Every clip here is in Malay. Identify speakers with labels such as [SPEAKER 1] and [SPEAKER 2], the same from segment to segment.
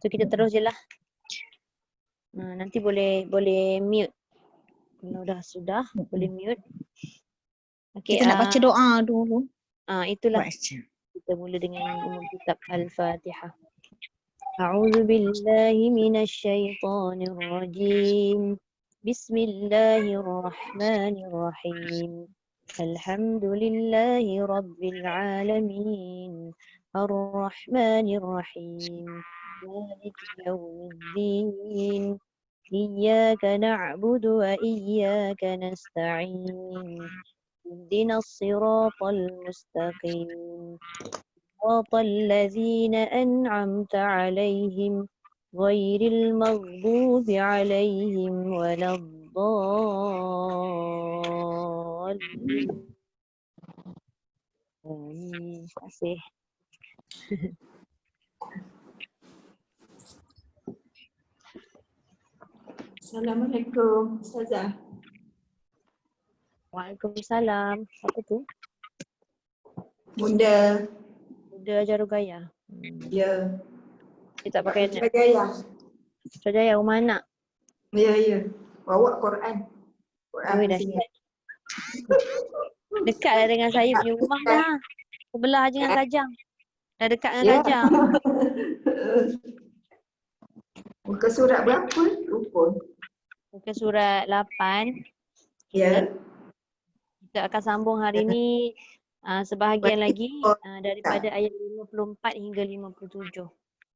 [SPEAKER 1] So kita terus je lah. Nanti boleh mute. Kalau sudah boleh mute. Okay,
[SPEAKER 2] Kita nak baca doa dulu.
[SPEAKER 1] Itulah.
[SPEAKER 2] Baca.
[SPEAKER 1] Kita mula dengan umum kitab Al-Fatihah. A'udzu billahi minasy syaithanir rajim. Bismillahirrahmanirrahim. Alhamdulillahi rabbil alamin. Ar-Rahmanir Rahim. Maliki yaumiddin. Iyyaka na'budu wa iyyaka nasta'in. اهدنا الصراط المستقيم صراط الذين أنعمت عليهم غير المغضوب عليهم ولا الضالين. Terima kasih.
[SPEAKER 3] Assalamualaikum Ustazah.
[SPEAKER 1] Waalaikumsalam. Apa tu?
[SPEAKER 3] Bunda.
[SPEAKER 1] Bunda Jarugaya.
[SPEAKER 3] Ya.
[SPEAKER 1] Dia tak pakai net.
[SPEAKER 3] Jaya.
[SPEAKER 1] Jaya rumah anak.
[SPEAKER 3] Ya. Bawa Quran.
[SPEAKER 1] Oi, dah
[SPEAKER 3] sini.
[SPEAKER 1] Dekat lah dengan saya punya rumah dah. Sebelah je dengan Kajang. Dah dekat dengan Kajang.
[SPEAKER 3] Muka surat berapa? Lupa.
[SPEAKER 1] Muka surat 8.
[SPEAKER 3] Ya.
[SPEAKER 1] Kita akan sambung hari ni sebahagian lagi daripada ayat 54 hingga 57.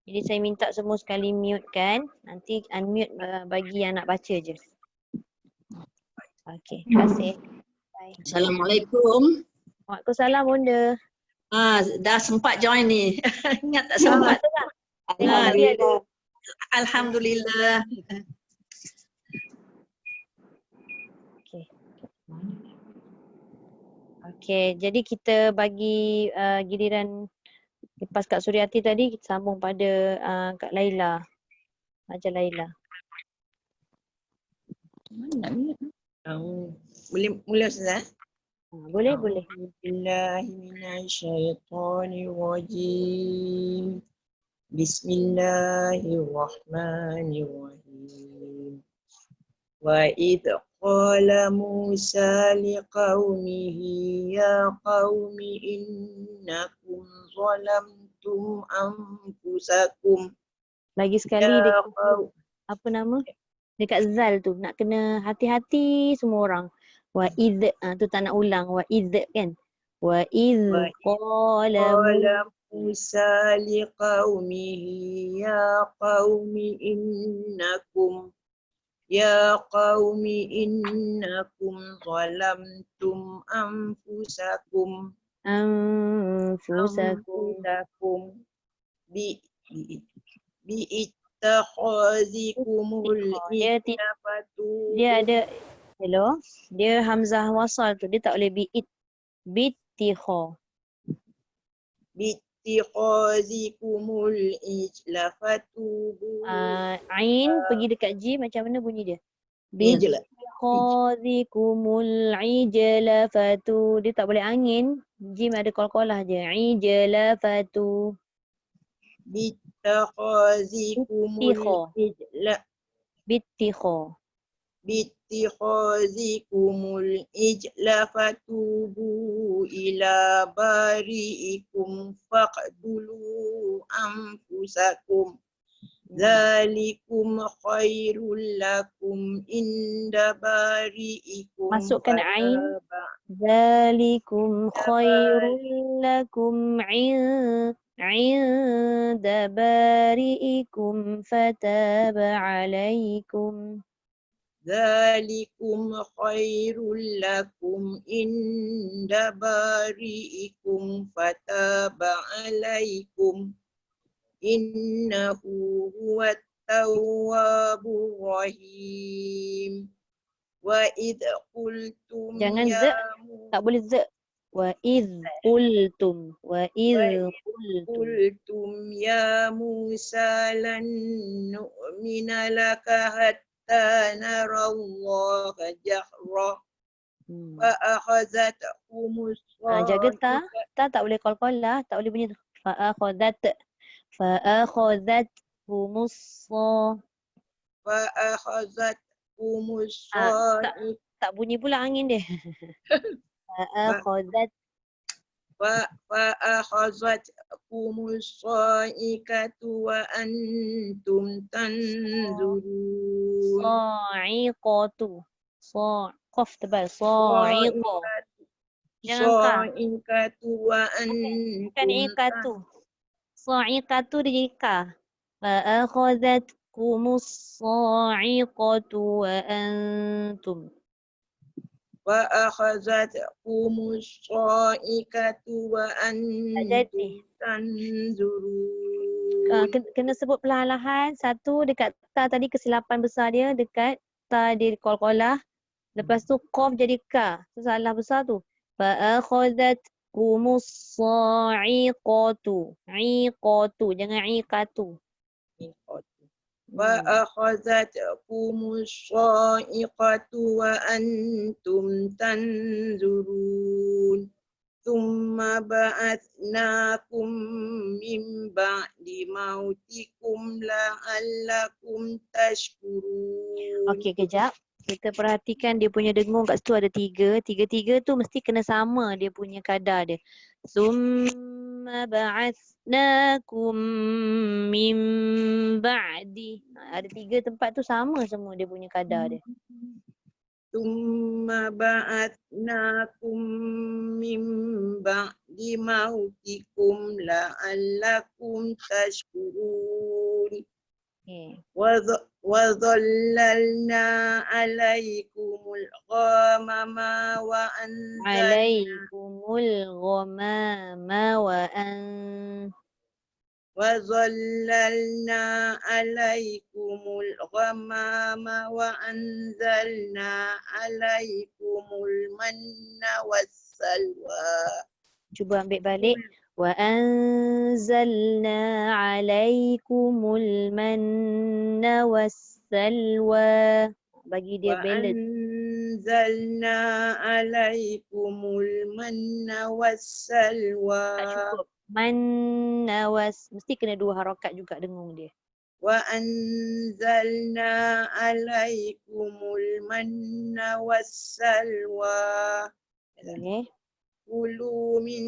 [SPEAKER 1] Jadi saya minta semua sekali mute kan. Nanti unmute bagi yang nak baca je. Okey, terima kasih. Bye.
[SPEAKER 2] Assalamualaikum.
[SPEAKER 1] Waalaikumsalam Bunda.
[SPEAKER 2] Dah sempat join ni. Ingat tak
[SPEAKER 1] Sempat
[SPEAKER 2] sempat?
[SPEAKER 1] tu kan? Tengok tadi ada.
[SPEAKER 2] Alhamdulillah.
[SPEAKER 1] Okey, jadi kita bagi giliran lepas Kak Suryati tadi kita sambung pada Kak Laila. Ajar Laila.
[SPEAKER 2] Mana nak minat? Boleh mula Ustazah?
[SPEAKER 1] Boleh.
[SPEAKER 2] Bismillahirrahmanirrahim. Bismillahirrahmanirrahim. Wa idh qala Musa liqaumihi ya qaumi innakum zalamtum anfusakum.
[SPEAKER 1] Lagi sekali dekat apa nama? Dekat zal tu nak kena hati-hati semua orang. Wa idh tu tak nak ulang. Wa idh kan. Wa idh qala
[SPEAKER 2] Musa liqaumihi ya qaumi innakum zalamtum anfusakum bi ittakhazikumul ijlafatu.
[SPEAKER 1] Dia ada dia hamzah wasal tu dia tak boleh
[SPEAKER 2] bittikhazikumul ijlafatu.
[SPEAKER 1] Ain pergi dekat J macam mana bunyi dia? Bittikhazikumul ijlafatu. Dia tak boleh angin. Jim ada qalqalah je. Ijlafatu.
[SPEAKER 2] Bittikhazikumul ijla fatubu ila bari'ikum faqdulu anfusakum zalikum khairul lakum inda bari'ikum.
[SPEAKER 1] Masukkan ain. Zalikum khairul lakum inda bari'ikum fataba alaikum.
[SPEAKER 2] Zalikum khairul lakum inda bari'ikum fataba alaikum innahu huwat tawwabur rahim. Wa idh qultum
[SPEAKER 1] jangan ya tak boleh z. Wa idh qultum
[SPEAKER 2] ya Musa lan nu'mina laka hatta narallaha jahra fa akhazathumus
[SPEAKER 1] jaga tak boleh qalqalah, tak boleh bunyi fa akhazat
[SPEAKER 2] Fa'akhazatkumus
[SPEAKER 1] Tak,
[SPEAKER 2] sa'iqatu
[SPEAKER 1] tak bunyi pula angin dia. Fa'akhazat.
[SPEAKER 2] fa'akhazatkumus sa'iqatu wa antum tanzurun.
[SPEAKER 1] Sa'iqatu. Qaf tebal. Sa'iqa. Jangan ka.
[SPEAKER 2] Sa'iqatu wa
[SPEAKER 1] Bukan
[SPEAKER 2] antum
[SPEAKER 1] iqatu. Sa'iqatu dia jadi ka. Fa'akhazatkumus sa'iqatu wa antum.
[SPEAKER 2] fa'akhazatkumus sa'iqatu wa
[SPEAKER 1] Tak jadi.
[SPEAKER 2] antum tanzurun.
[SPEAKER 1] Kena sebut perlahan-lahan. Satu dekat ta tadi kesilapan besar dia dekat ta dia qalqalah. Lepas tu qaf jadi ka. Tu salah besar tu. Fa'akhazatkumus sa'iqatu. Iqatu. Jangan iqatu.
[SPEAKER 2] Fa'akhazatkumus sa'iqatu wa antum tanzurun. Thumma ba'atsnakum min ba'di mautikum la'allakum tashkurun.
[SPEAKER 1] Okey, kejap. Kita perhatikan dia punya dengung kat situ ada 3. 3-3 tu mesti kena sama dia punya kadar dia. Summa ba'atsnakum min ba'di. Ada 3 tempat tu sama semua dia punya kadar dia.
[SPEAKER 2] Thumma ba'atsnakum min ba'di mautikum la'allakum tashkurun.
[SPEAKER 1] Okay.
[SPEAKER 2] Wa dhallalna 'alaikumul ghamama wa anzalna
[SPEAKER 1] Alaikumul ghamama wa
[SPEAKER 2] وظللنا عليكم الغمام وأنزلنا عليكم المن والسلوى.
[SPEAKER 1] Cuba ambil balik. Wa anzalna alaikumul manna wassalwa. Bagi dia balance.
[SPEAKER 2] وأنزلنا عليكم المن والسلوى.
[SPEAKER 1] Tak cukup. Manna was. Mesti kena 2 harakat juga dengung dia.
[SPEAKER 2] وأنزلنا عليكم المن والسلوى.
[SPEAKER 1] Okay.
[SPEAKER 2] كلوا من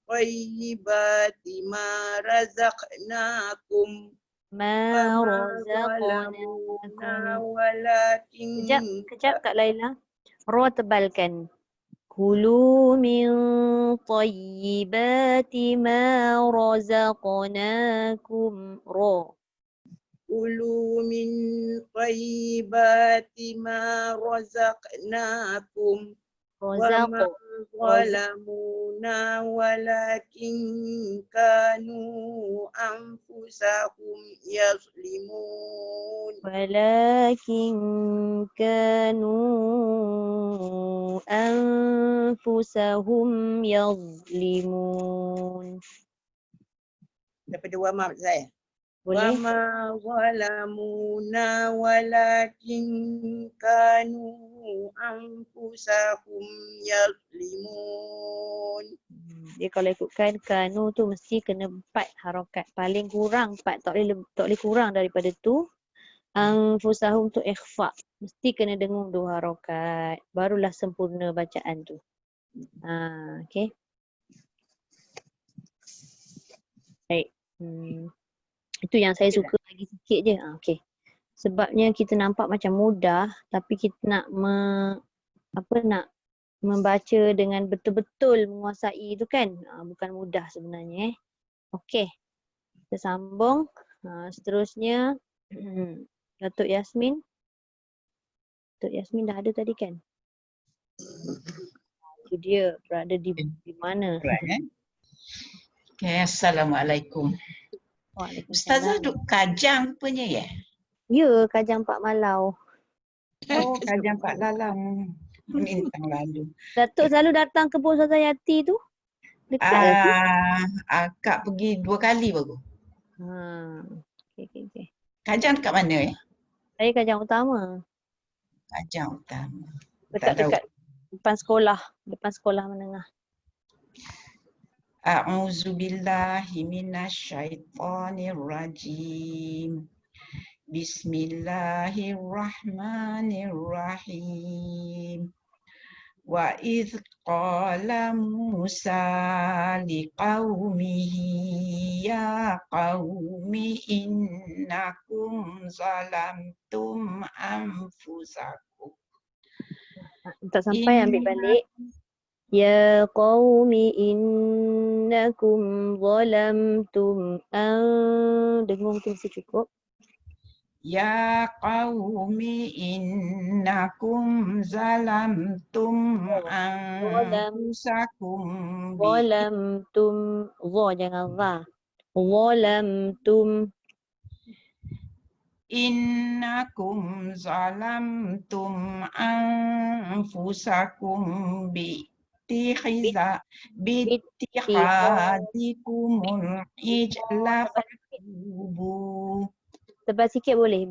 [SPEAKER 2] طيبات ما رزقناكم
[SPEAKER 1] Ma
[SPEAKER 2] وما
[SPEAKER 1] razaqnakum.
[SPEAKER 2] ظلمونا ولكن
[SPEAKER 1] Kejap Kak Laila. Ra tebalkan. Kulu min tayyibati ma razaqnakum. Ra.
[SPEAKER 2] كلوا من طيبات ما رزقناكم وما
[SPEAKER 1] Razaq.
[SPEAKER 2] ظلمونا ولكن كانوا أنفسهم يظلمون.
[SPEAKER 1] Walakin kanu anfusahum yazlimun.
[SPEAKER 2] Daripada wama saya.
[SPEAKER 1] Boleh?
[SPEAKER 2] وما ظلمونا ولكن كانوا أنفسهم يظلمون.
[SPEAKER 1] Dia kalau ikutkan kanu tu mesti kena 4 harakat. Paling kurang 4. Tak boleh kurang daripada tu. Anfusahum tu ikhfa. Mesti kena dengung 2 harakat. Barulah sempurna bacaan tu. Okay. Baik. Itu yang saya suka lagi sikit je. Okay. Sebabnya kita nampak macam mudah tapi kita nak membaca dengan betul-betul menguasai tu kan. Bukan mudah sebenarnya. Okey. Kita sambung. Seterusnya Datuk Yasmin. Datuk Yasmin dah ada tadi kan? Itu dia berada di mana?
[SPEAKER 4] Okay, Assalamualaikum. Ustazah duk Kajang punya ya?
[SPEAKER 1] Ya, Kajang Pak Malau.
[SPEAKER 4] Oh, Kajang Pak Lalang. Bintang lalu.
[SPEAKER 1] Datuk selalu datang ke Pos Ustazah Yati tu? Dekat ke?
[SPEAKER 4] Akak pergi 2 kali baru.
[SPEAKER 1] Okay.
[SPEAKER 4] Kajang dekat mana ya?
[SPEAKER 1] Saya Kajang Utama.
[SPEAKER 4] Kajang Utama.
[SPEAKER 1] Dekat depan sekolah menengah.
[SPEAKER 4] A'udzu billahi minasyaitonir rajim. Bismillahirrahmanirrahim. Wa idz qala Musa liqaumihi ya qaumi innakum zalamtum anfusakum.
[SPEAKER 1] Tak sampai ambil balik. Ya qaumi innakum zalamtum dengung tu mesti cukup.
[SPEAKER 4] Ya qaumi innakum zalamtum anfusakum
[SPEAKER 1] Zalamtum jangan za. Zalamtum
[SPEAKER 4] innakum zalamtum anfusakum biittikhadikumul ijla fatubu
[SPEAKER 1] tebal sikit boleh.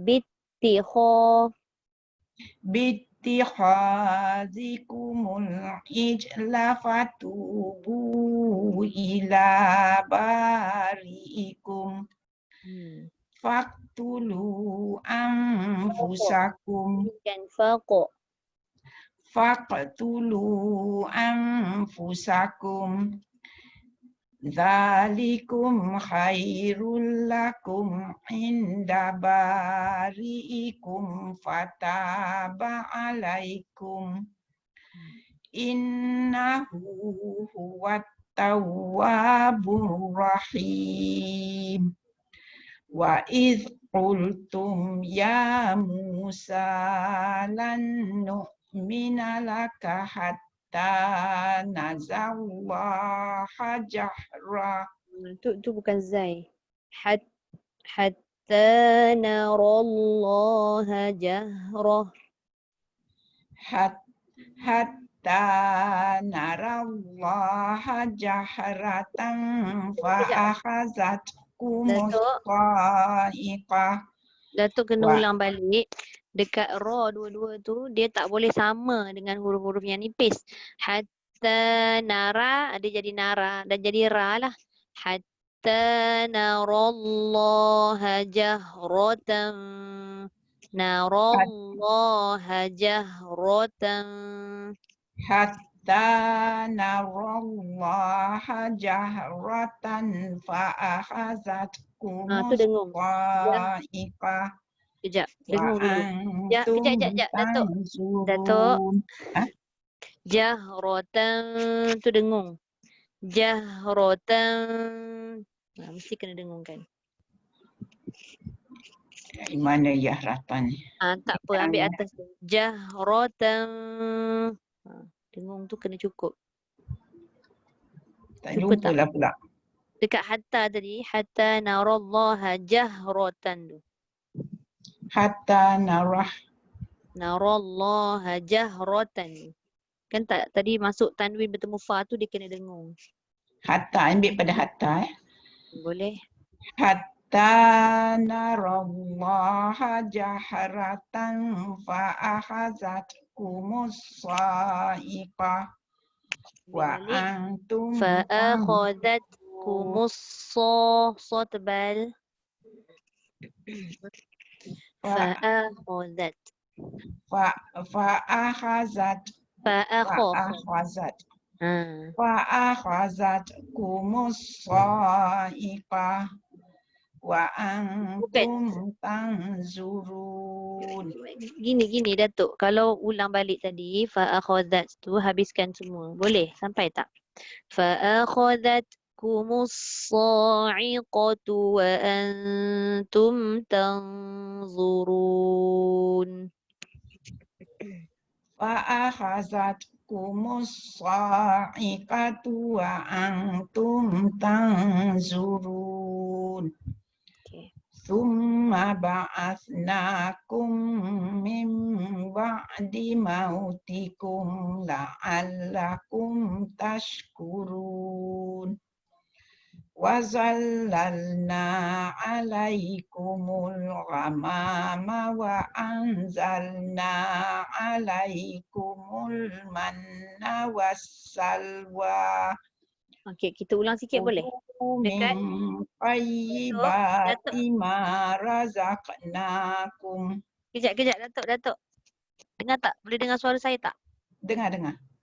[SPEAKER 4] biittikhadikumul ijla fatubu ila bari'ikum faqtulu anfusakum
[SPEAKER 1] Bukan faqo.
[SPEAKER 4] faqtulu anfusakum dzalikum khairul lakum inda bari'ikum fataba alaikum innahu huwat tawwabur rahim. Wa idz qultum ya Musa lan nu'mina laka hatta nazallaha jahra.
[SPEAKER 1] Tu bukan zai. Hatta narallaha jahrah.
[SPEAKER 4] Hatta narallaha jahratan fa akhazatkumus sa'iqah.
[SPEAKER 1] Datuk kena ulang balik. Dekat ra dua-dua tu dia tak boleh sama dengan huruf-huruf yang nipis. Hatta nara ada jadi nara dan jadi ra lah. Hatta narallaha jahratan. Narallaha jahratan.
[SPEAKER 4] Hatta narallaha jahratan fa akhazatkumus sa'iqah.
[SPEAKER 1] Kejap, dengung dulu. Kejap, Datuk.
[SPEAKER 4] Datuk.
[SPEAKER 1] Jahratan tu dengung. Jahratan. Mesti kena dengungkan.
[SPEAKER 4] Di mana jahratan?
[SPEAKER 1] Tak apa, ambil atas tu. Jahratan. Dengung tu kena cukup.
[SPEAKER 4] Tak lupa lah pula.
[SPEAKER 1] Dekat hatta tadi, hatta narallaha jahratan tu.
[SPEAKER 4] Hatta
[SPEAKER 1] narallaha jahratan. Kan tak tadi masuk tanwin bertemu fa tu dia kena dengung.
[SPEAKER 4] Hatta ambil pada hatta
[SPEAKER 1] Boleh.
[SPEAKER 4] Hatta narallaha jahratan fa akhazatkumus sa'iqah wa antum
[SPEAKER 1] fa akhazatkumus tebal. Fa'akhazat.
[SPEAKER 4] Fa'akhazat kumus sa'iqah wa antum tanzurun.
[SPEAKER 1] Gini Datuk, kalau ulang balik tadi fa'akhazat tu habiskan semua. Boleh sampai tak? Fa'akhazat kumus sa'iqatu wa antum tanzurun.
[SPEAKER 4] Fa'akhazatkumus sa'iqatu wa antum tanzurun. Tsumma ba'atsnakum min ba'di mautikum la'allakum tashkurun. Wa zallalna 'alaikumul ghamama wa anzalna 'alaikumul manna wassalwa
[SPEAKER 1] Okey, kita ulang sikit boleh? Dekat.
[SPEAKER 4] Min tayyibati ma razaqnakum.
[SPEAKER 1] Kejap, Datuk. Dengar tak? Boleh dengar suara saya tak?
[SPEAKER 4] Dengar.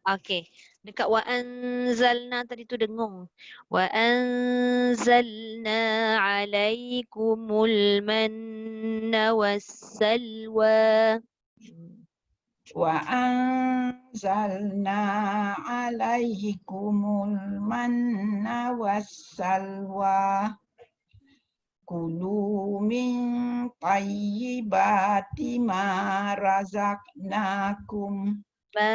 [SPEAKER 1] Okey. Dekat wa anzalna tadi tu dengung. Wa anzalna alaikumul manna wassalwa.
[SPEAKER 4] Wa anzalna alaikumul manna wassalwa. Kulu min tayyibati ma razaqnakum.
[SPEAKER 1] Ma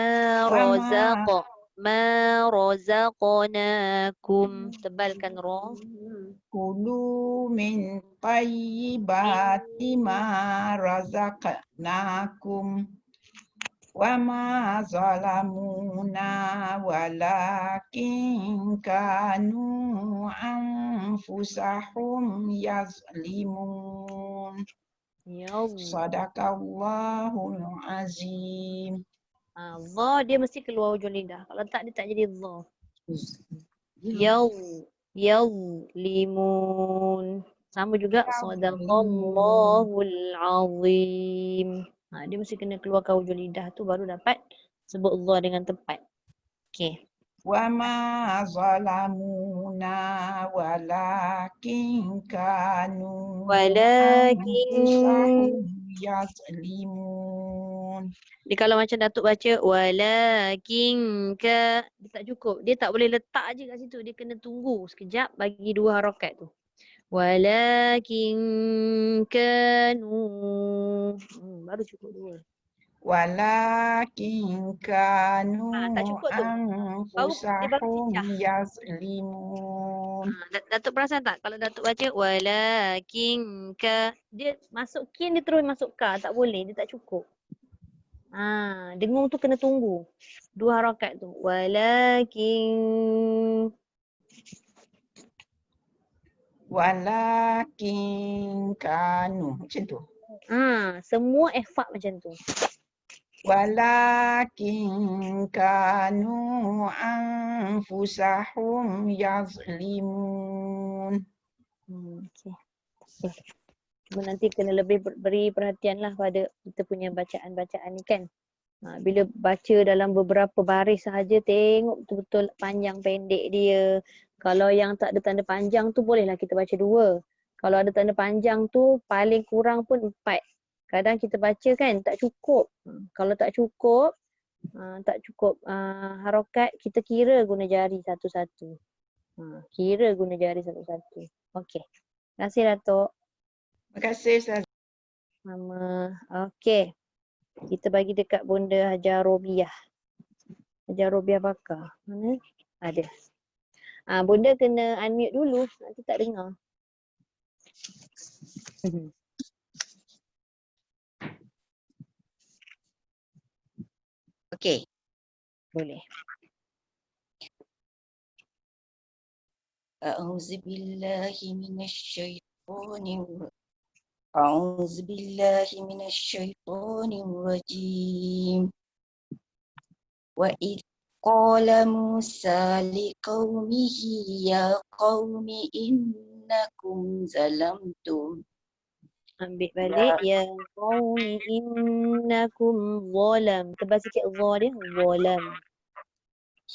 [SPEAKER 1] razaqnakum. Tebalkan ra.
[SPEAKER 4] Kulu min tayyibati ma razaqnakum. Wa ma zalamuna walakin kanu anfusahum yazlimun.
[SPEAKER 1] Ya Allah.
[SPEAKER 4] Sadaqallahul azim.
[SPEAKER 1] Dha dia mesti keluar hujung lidah. Kalau tak dia tak jadi dha. Limun. Sama juga sadaqallahul azim. Dia mesti kena keluarkan hujung lidah tu baru dapat sebut dha dengan tepat. Okey.
[SPEAKER 4] Wa ma zalamuna walakin kanu anfusahum yazlimun.
[SPEAKER 1] Dia kalau macam Datuk baca walakin ka, dia tak cukup. Dia tak boleh letak je kat situ. Dia kena tunggu sekejap bagi 2 harakat tu. Walakin kanu. Baru cukup 2.
[SPEAKER 4] Walakin kanu
[SPEAKER 1] Tak cukup tu.
[SPEAKER 4] anfusahum yazlimun.
[SPEAKER 1] Datuk perasan tak kalau Datuk baca walakin ka, dia masuk kin dia terus masuk ka, tak boleh, dia tak cukup. Dengung tu kena tunggu 2 harakat tu. Walakin
[SPEAKER 4] kanu macam tu.
[SPEAKER 1] Semua ikhfa macam tu.
[SPEAKER 4] Walakin kanu anfusahum yazlimun.
[SPEAKER 1] Okey. Cuma nanti kena lebih beri perhatianlah pada kita punya bacaan-bacaan ni kan. Bila baca dalam beberapa baris sahaja, tengok betul-betul panjang pendek dia. Kalau yang tak ada tanda panjang tu bolehlah kita baca 2. Kalau ada tanda panjang tu paling kurang pun 4. Kadang kita baca kan tak cukup. Kalau tak cukup harakat, kita kira guna jari satu-satu. Kira guna jari satu-satu. Okey. Terima kasih Datuk.
[SPEAKER 4] Terima kasih Ustaz.
[SPEAKER 1] Mama. Okey. Kita bagi dekat Bunda Hajar Robiah. Hajar Robiah Bakar. Mana? Ada. Bunda kena unmute dulu. Nanti tak dengar.
[SPEAKER 2] Okey.
[SPEAKER 1] Boleh.
[SPEAKER 5] أعوذ بالله من الشيطان الرجيم وإذ قال موسى لقومه يا قوم إنكم ظلمتم.
[SPEAKER 1] Ambil balik. Ya qaumi innakum zalam. Tebal sikit dha dia. Zalam.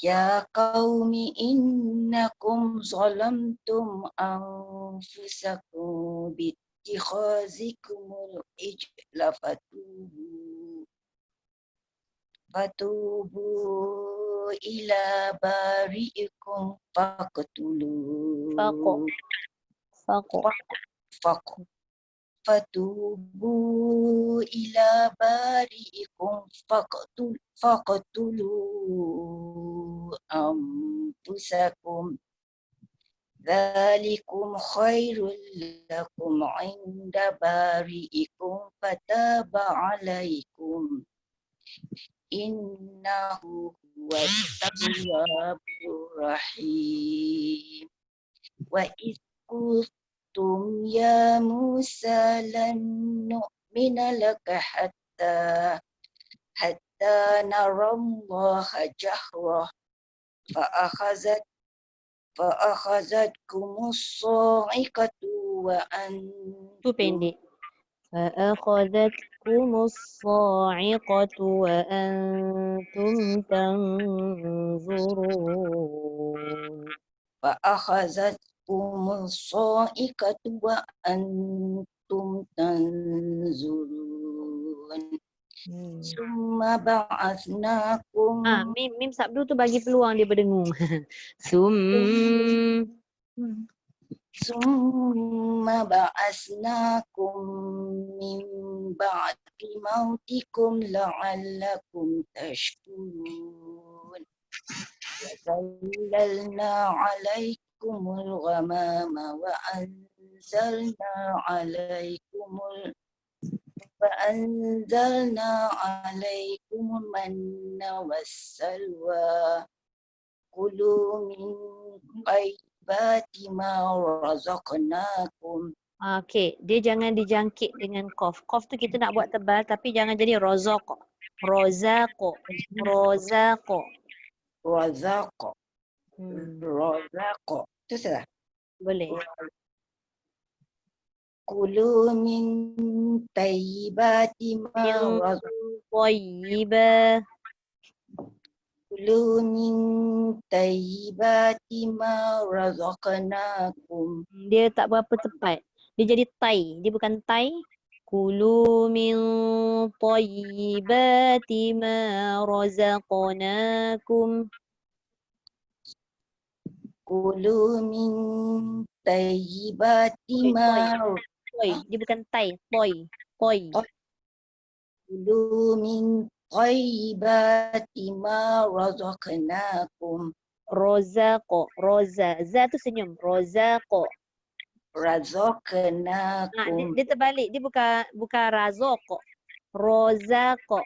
[SPEAKER 5] يا قوم إنكم ظلمتم أنفسكم باتخاذكم العجل فتوبوا إلى بارئكم فتوبوا إلى بارئكم فاقتلوا أنفسكم ذلكم خير لكم عند بارئكم فتاب عليكم إنه هو التواب الرحيم. وإذ قلتم يا موسى لن نؤمن لك حتى نرى الله جهرة فأخذتكم الصاعقة
[SPEAKER 1] Tu
[SPEAKER 5] وأنتم
[SPEAKER 1] pendek. فأخذتكم الصاعقة وأنتم تنظرون.
[SPEAKER 5] فأخذتكم الصاعقة وأنتم تنظرون ثم بعثناكم
[SPEAKER 1] Mim sabdu tu bagi peluang dia berdengung.
[SPEAKER 5] ثم بعثناكم من بعد موتكم لعلكم تشكرون وظللنا عليكم الغمام وأنزلنا عليكم المن والسلوى كلوا من طيبات ما رزقناكم.
[SPEAKER 1] Okey, dia jangan dijangkit dengan qaf. Qaf tu kita nak buat tebal tapi jangan jadi rozaq. Rozaqo. Rozaqo.
[SPEAKER 5] Razaq.
[SPEAKER 1] Hmm,
[SPEAKER 5] Razaq. Itu salah.
[SPEAKER 1] boleh.
[SPEAKER 5] Kulu min tayyibati ma
[SPEAKER 1] Min
[SPEAKER 5] razaqnakum.
[SPEAKER 1] thayyibah.
[SPEAKER 5] Kulu min tayyibati ma razaqnakum.
[SPEAKER 1] Dia tak berapa tepat. Dia jadi tai. Dia bukan tai. Kulu min thayyibati ma razaqnakum.
[SPEAKER 5] Kulu min tayyibati
[SPEAKER 1] Toy,
[SPEAKER 5] ma
[SPEAKER 1] toy. Dia bukan tai. Toy. Toy.
[SPEAKER 5] Kulu min tayyibati ma razaqnakum.
[SPEAKER 1] Rozaqo. Roza. Za tu senyum. Rozaqo.
[SPEAKER 5] Razaqnakum.
[SPEAKER 1] Dia terbalik. Dia bukan razaqo. Rozaqo.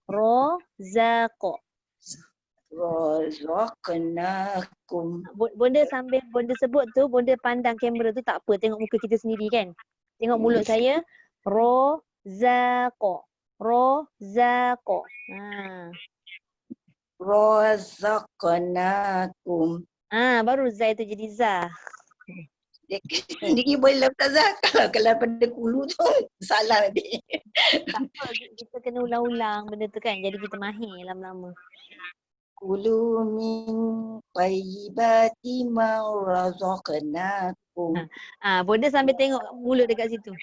[SPEAKER 1] Rozaqo.
[SPEAKER 5] Razaqnakum.
[SPEAKER 1] Bonda sambil bonda sebut tu, bonda pandang kamera tu tak apa. Tengok muka kita sendiri kan. Tengok mulut saya. Rozaqo. Rozaqo.
[SPEAKER 5] Razaqnakum.
[SPEAKER 1] Baru za itu jadi za.
[SPEAKER 5] Dia boleh lepas kalau pada kulu tu salah nanti.
[SPEAKER 1] Tak apa, kita kena ulang-ulang benda tu kan. Jadi kita mahir lama-lama.
[SPEAKER 5] Kulu min tayyibati ma razaqnakum.
[SPEAKER 1] Bonda sambil tengok mulut dekat situ.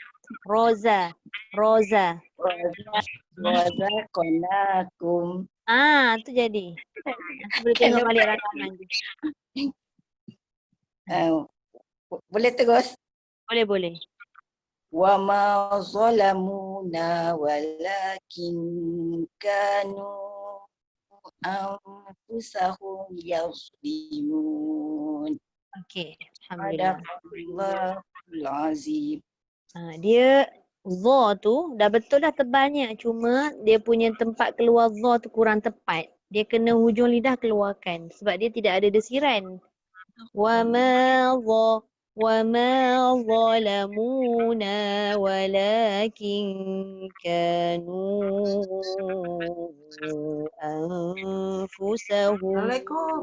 [SPEAKER 1] Roza. Roza.
[SPEAKER 5] Razaqnakum.
[SPEAKER 1] Tu jadi. Nanti boleh tengok balik rakaman tu.
[SPEAKER 5] Boleh terus?
[SPEAKER 1] Boleh.
[SPEAKER 5] Wa ma zalamuna walakin kanu anfusahum yazlimun.
[SPEAKER 1] Okey. Alhamdulillah.
[SPEAKER 5] Sadaqallahul azim.
[SPEAKER 1] Dia za tu dah betul dah tebalnya. Cuma dia punya tempat keluar za tu kurang tepat. Dia kena hujung lidah keluarkan. Sebab dia tidak ada desiran. Wa ma zalamuna walakin kanu anfusahum
[SPEAKER 3] Assalamualaikum.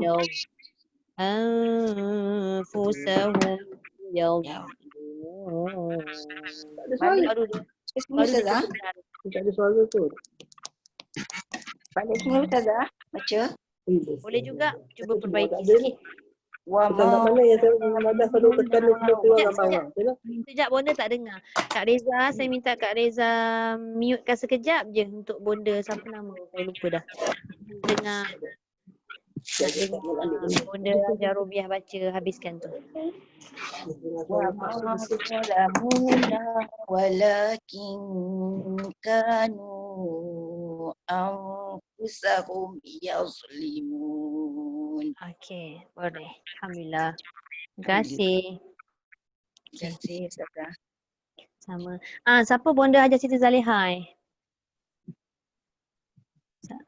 [SPEAKER 1] yazlimun.
[SPEAKER 3] Tak ada suara.
[SPEAKER 5] Semua Ustazah?
[SPEAKER 3] Tak ada suara tu.
[SPEAKER 5] Balik semula Ustazah? Baca.
[SPEAKER 1] Boleh juga. Cuba perbaiki
[SPEAKER 3] Tak ada ni.
[SPEAKER 1] sikit.
[SPEAKER 5] Wa
[SPEAKER 3] Macam kat mana yang saya madah selalu tekan ni semua keluar gambar orang. Betul tak?
[SPEAKER 1] Sekejap bonda tak dengar. Kak Reza, saya minta Kak Reza mutekan sekejap je untuk bonda. Siapa nama? Saya lupa dah. Dengar. Nak dengar bonda ajar Rubiah baca habiskan tu.
[SPEAKER 5] Wa ma zalamuna walakin kanu anfusahum yazlimun.
[SPEAKER 1] Okey, boleh. Alhamdulillah. Terima kasih.
[SPEAKER 5] Terima kasih Ustazah.
[SPEAKER 1] Sama. Siapa bonda ajar Siti Zalihah?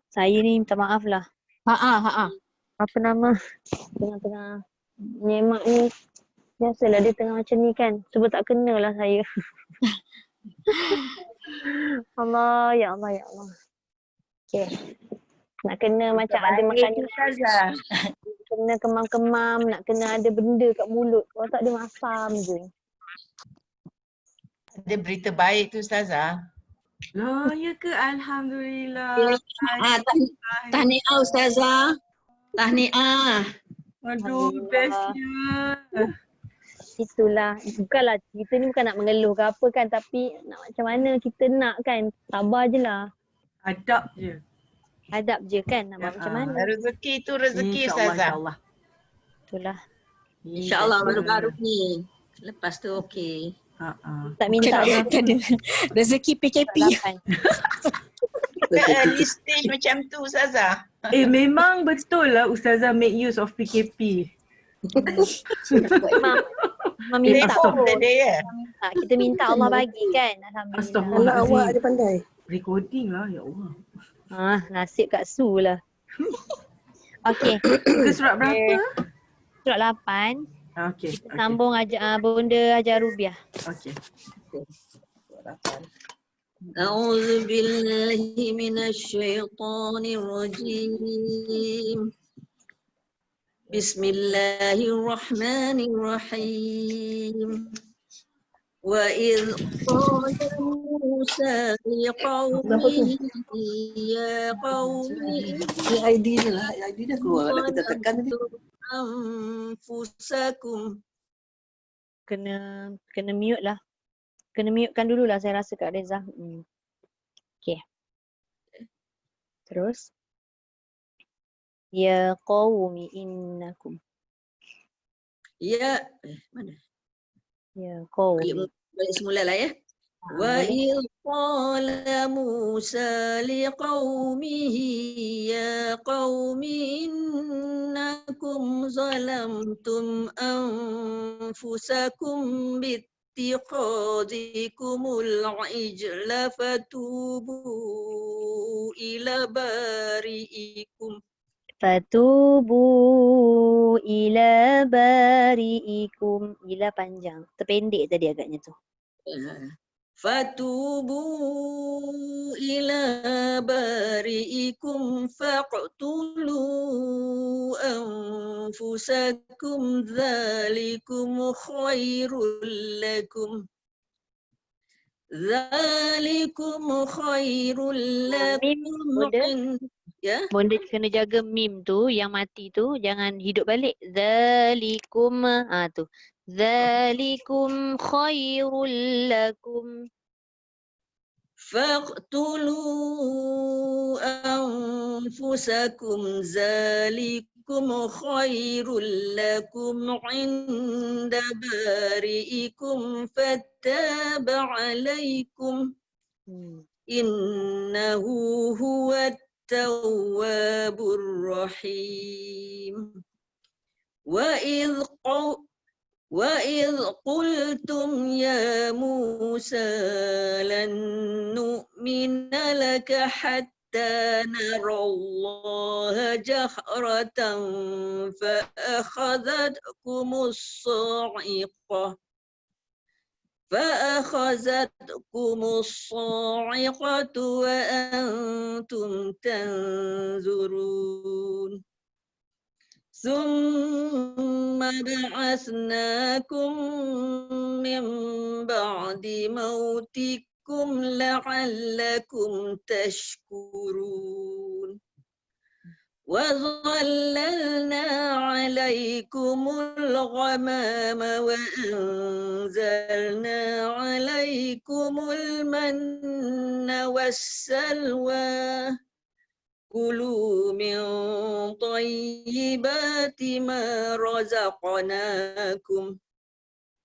[SPEAKER 1] Saya ni minta maaf lah. Apa nama? Tengah-tengah nyemak ni. Biasalah dia tengah macam ni kan. Cuba tak kenalah saya. Allah, ya Allah, ya Allah. Okay. Nak kena macam ada makan
[SPEAKER 5] Ustazah.
[SPEAKER 1] kena kemam-kemam, nak kena ada benda kat mulut. Kalau tak dia masam je.
[SPEAKER 4] Ada berita baik tu Ustazah.
[SPEAKER 2] Lah, ya ke? Alhamdulillah.
[SPEAKER 5] Tahniah Ustazah. Tahniah.
[SPEAKER 2] Aduh,
[SPEAKER 1] Alhamdulillah.
[SPEAKER 2] bestnya.
[SPEAKER 1] Itulah. Bukanlah kita ni bukan nak mengeluh ke apa kan. Tapi nak macam mana kita nak kan. Sabar je lah.
[SPEAKER 2] Adab je.
[SPEAKER 1] Hadap je kan. Nak buat macam mana.
[SPEAKER 4] Rezeki tu rezeki
[SPEAKER 2] InsyaAllah,
[SPEAKER 4] Ustazah.
[SPEAKER 2] insyaAllah.
[SPEAKER 1] Itulah.
[SPEAKER 5] InsyaAllah
[SPEAKER 2] Bestnya.
[SPEAKER 5] baru-baru ni. Lepas tu okey.
[SPEAKER 1] Tak minta dia.
[SPEAKER 6] Rezeki PKP.
[SPEAKER 1] 8.
[SPEAKER 4] Early stage macam tu Ustazah.
[SPEAKER 2] Memang betul lah Ustazah make use of PKP.
[SPEAKER 1] Memang minta
[SPEAKER 4] Telefon
[SPEAKER 1] pun.
[SPEAKER 4] dia ya.
[SPEAKER 1] Kita minta Allah bagi kan. Alhamdulillah.
[SPEAKER 2] Astagfirullah.
[SPEAKER 3] Anak awak ada pandai.
[SPEAKER 2] Recording lah, ya Allah.
[SPEAKER 1] Nasib kat Su lah. Okey.
[SPEAKER 2] Ke surat berapa?
[SPEAKER 1] Surat 8.
[SPEAKER 2] Okey.
[SPEAKER 1] Sambung Bonda Hajar Rubiah.
[SPEAKER 2] Okey.
[SPEAKER 5] أعوذ بالله من الشيطان الرجيم بسم الله الرحمن الرحيم وإذ قال موسى لقومه يا قوم
[SPEAKER 3] Ini ID je lah. ID dah keluar. Dah kita tekan tadi.
[SPEAKER 5] أنفسكم
[SPEAKER 1] Kena mute lah. Kena mute kan dulu lah saya rasa Kak Reza. Okey. Terus. Ya qaumi innakum.
[SPEAKER 5] Ya mana?
[SPEAKER 1] Ya qaumi.
[SPEAKER 5] Balik semula lah ya. وَإِذْ قَالَ مُوسَى لِقَوْمِهِ يَا قَوْمِ إِنَّكُمْ ظَلَمْتُمْ أَنفُسَكُمْ بِاتِّخَاذِكُمُ الْعِجْلَ فَتُوبُوا إِلَى بَارِئِكُمْ
[SPEAKER 1] Fatubu ila bari'ikum. Ila panjang. Terpendek tadi agaknya tu.
[SPEAKER 5] فَتُوبُوا إِلَى بَارِئِكُمْ فَاقْتُلُوا أَنفُسَكُمْ ذَلِكُمْ خَيْرٌ لَكُمْ
[SPEAKER 1] Mim, Bonda.
[SPEAKER 5] Ya.
[SPEAKER 1] Bonda kena jaga mim tu yang mati tu jangan hidup balik. Zalikum tu. Zalikum khairul lakum.
[SPEAKER 5] فَاقْتُلُوا أَنفُسَكُمْ ذَلِكُمْ خَيْرٌ لَكُمْ عِنْدَ بَارِئِكُمْ فَتَابَ عَلَيْكُمْ إِنَّهُ هُوَ التَّوَّابُ الرَّحِيمُ وَإِذْ قُلْتُمْ يَا مُوسَى لَن نُّؤْمِنَ لَكَ حَتَّى نَرَى اللَّهَ جَهْرَةً فَأَخَذَتْكُمُ الصَّاعِقَةُ وَأَنْتُمْ تَنْظُرُونَ ثُمَّ بَعَثْنَاكُمْ مِنْ بَعْدِ مَوْتِكُمْ لَعَلَّكُمْ تَشْكُرُونَ وَظَلَّلْنَا عَلَيْكُمُ الْغَمَامَ وَأَنزَلْنَا عَلَيْكُمُ الْمَنَّ وَالسَّلْوَىٰ كُلُوا مِنْ طَيِّبَاتِ مَا رَزَقْنَاكُمْ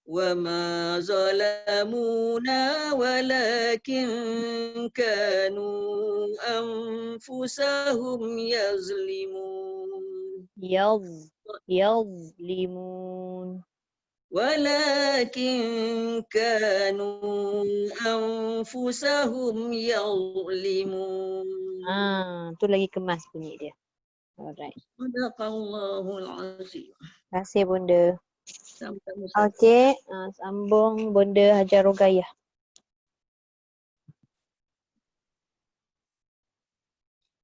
[SPEAKER 5] وَمَا ظَلَمُونَا وَلَكِنْ كَانُوا أَنفُسَهُمْ يَظْلِمُونَ
[SPEAKER 1] Yazlimun.
[SPEAKER 5] وَلَكِنْ كَانُوا أَنفُسَهُمْ يَظْلِمُونَ
[SPEAKER 1] Tu lagi kemas bunyi dia. Alright.
[SPEAKER 5] Sadaqallahul azim.
[SPEAKER 1] Terima kasih Bonda.
[SPEAKER 5] Sama-sama.
[SPEAKER 1] Okey, sambung Bonda Hajar Rogayah.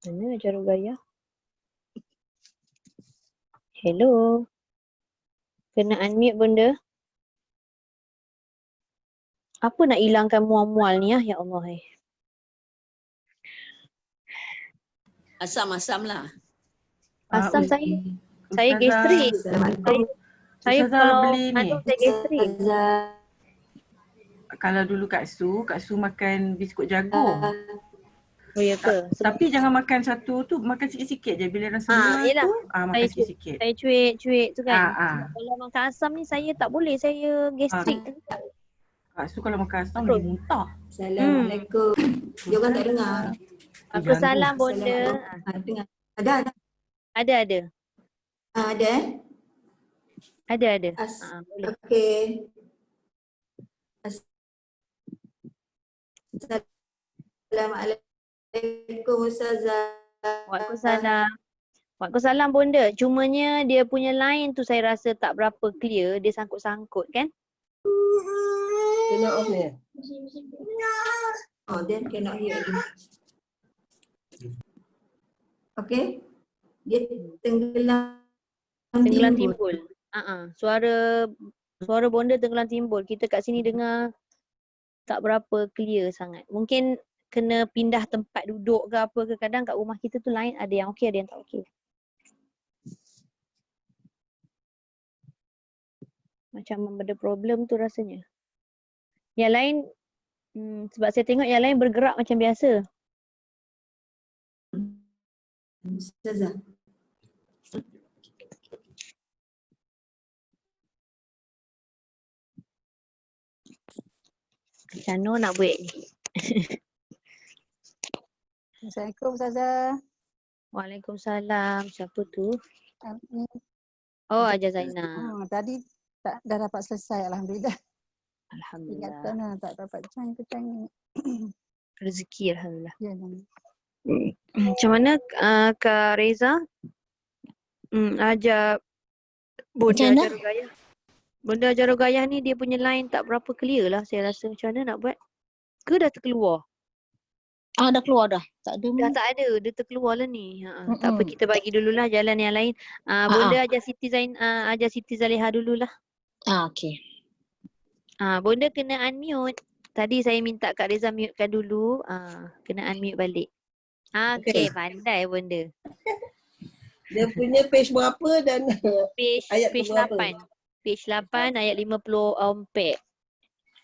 [SPEAKER 1] Mana Hajar Rogayah? Hello. Kena unmute bunda. Apa nak hilangkan mual-mual ni ya Allah.
[SPEAKER 5] Asam-asam lah.
[SPEAKER 1] Asam
[SPEAKER 4] Ustazah,
[SPEAKER 1] saya gastrik. Saya
[SPEAKER 4] Ustazah
[SPEAKER 1] kalau
[SPEAKER 4] beli ni.
[SPEAKER 1] kandung saya gastrik.
[SPEAKER 4] Kalau dulu Kak Su makan biskut jagung.
[SPEAKER 1] Oh ya ke?
[SPEAKER 4] Tapi jangan makan satu tu, makan sikit-sikit je. Bila rasa mual
[SPEAKER 1] Yelah.
[SPEAKER 4] tu, makan sikit-sikit.
[SPEAKER 1] Saya cuik tu kan.
[SPEAKER 4] Ah.
[SPEAKER 1] Kalau makan asam ni saya tak boleh. Saya gastrik.
[SPEAKER 4] Kak Su kalau makan asam
[SPEAKER 1] Betul.
[SPEAKER 4] dia muntah.
[SPEAKER 5] Assalamualaikum. Dia orang tak dengar.
[SPEAKER 1] Aku salam bunda.
[SPEAKER 5] Dengar. Ada.
[SPEAKER 1] Ada.
[SPEAKER 5] Ada
[SPEAKER 1] Ada. Boleh.
[SPEAKER 5] Okey. Assalamualaikum Ustazah.
[SPEAKER 1] Waalaikumsalam bunda. Cumanya dia punya line tu saya rasa tak berapa clear. Dia sangkut-sangkut kan?
[SPEAKER 3] Kena off ni.
[SPEAKER 5] Oh, then cannot hear again. Okey. Dia tenggelam
[SPEAKER 1] Timbul. Suara bonda tenggelam timbul. Kita kat sini dengar tak berapa clear sangat. Mungkin kena pindah tempat duduk ke apa ke. Kadang kat rumah kita tu line ada yang okey, ada yang tak okey. Macam ada problem tu rasanya. Yang lain sebab saya tengok yang lain bergerak macam biasa.
[SPEAKER 5] Ustazah.
[SPEAKER 1] Macam mana nak buat ni?
[SPEAKER 7] Assalamualaikum Ustazah.
[SPEAKER 1] Waalaikumsalam. Siapa tu?
[SPEAKER 7] Ni,
[SPEAKER 1] Oh, Aja Zainab.
[SPEAKER 7] tadi dah dapat selesai Alhamdulillah.
[SPEAKER 1] Alhamdulillah.
[SPEAKER 7] Ingatan tak dapat cang-cang.
[SPEAKER 1] Rezeki Alhamdulillah.
[SPEAKER 7] Ya, Nan.
[SPEAKER 1] Macam mana Kak Reza? Ajar Bunda
[SPEAKER 6] Macam mana?
[SPEAKER 1] ajar rugayah. Bunda ajar rugayah ni dia punya line tak berapa clear lah saya rasa. Macam mana nak buat? Ke dah terkeluar?
[SPEAKER 6] Dah keluar dah. Tak ada.
[SPEAKER 1] Dah tak ada. Dia terkeluar lah ni. Tak apa, kita bagi dululah jalan yang lain. Bunda ajar Siti Zaliha dululah.
[SPEAKER 6] Okey.
[SPEAKER 1] Bunda kena unmute. Tadi saya minta Kak Reza mutekan dulu. Kena unmute balik. Okey, pandai Bunda.
[SPEAKER 3] Dia punya page berapa dan ayat
[SPEAKER 1] Page
[SPEAKER 3] berapa?
[SPEAKER 1] 8. Page 8 ayat 54.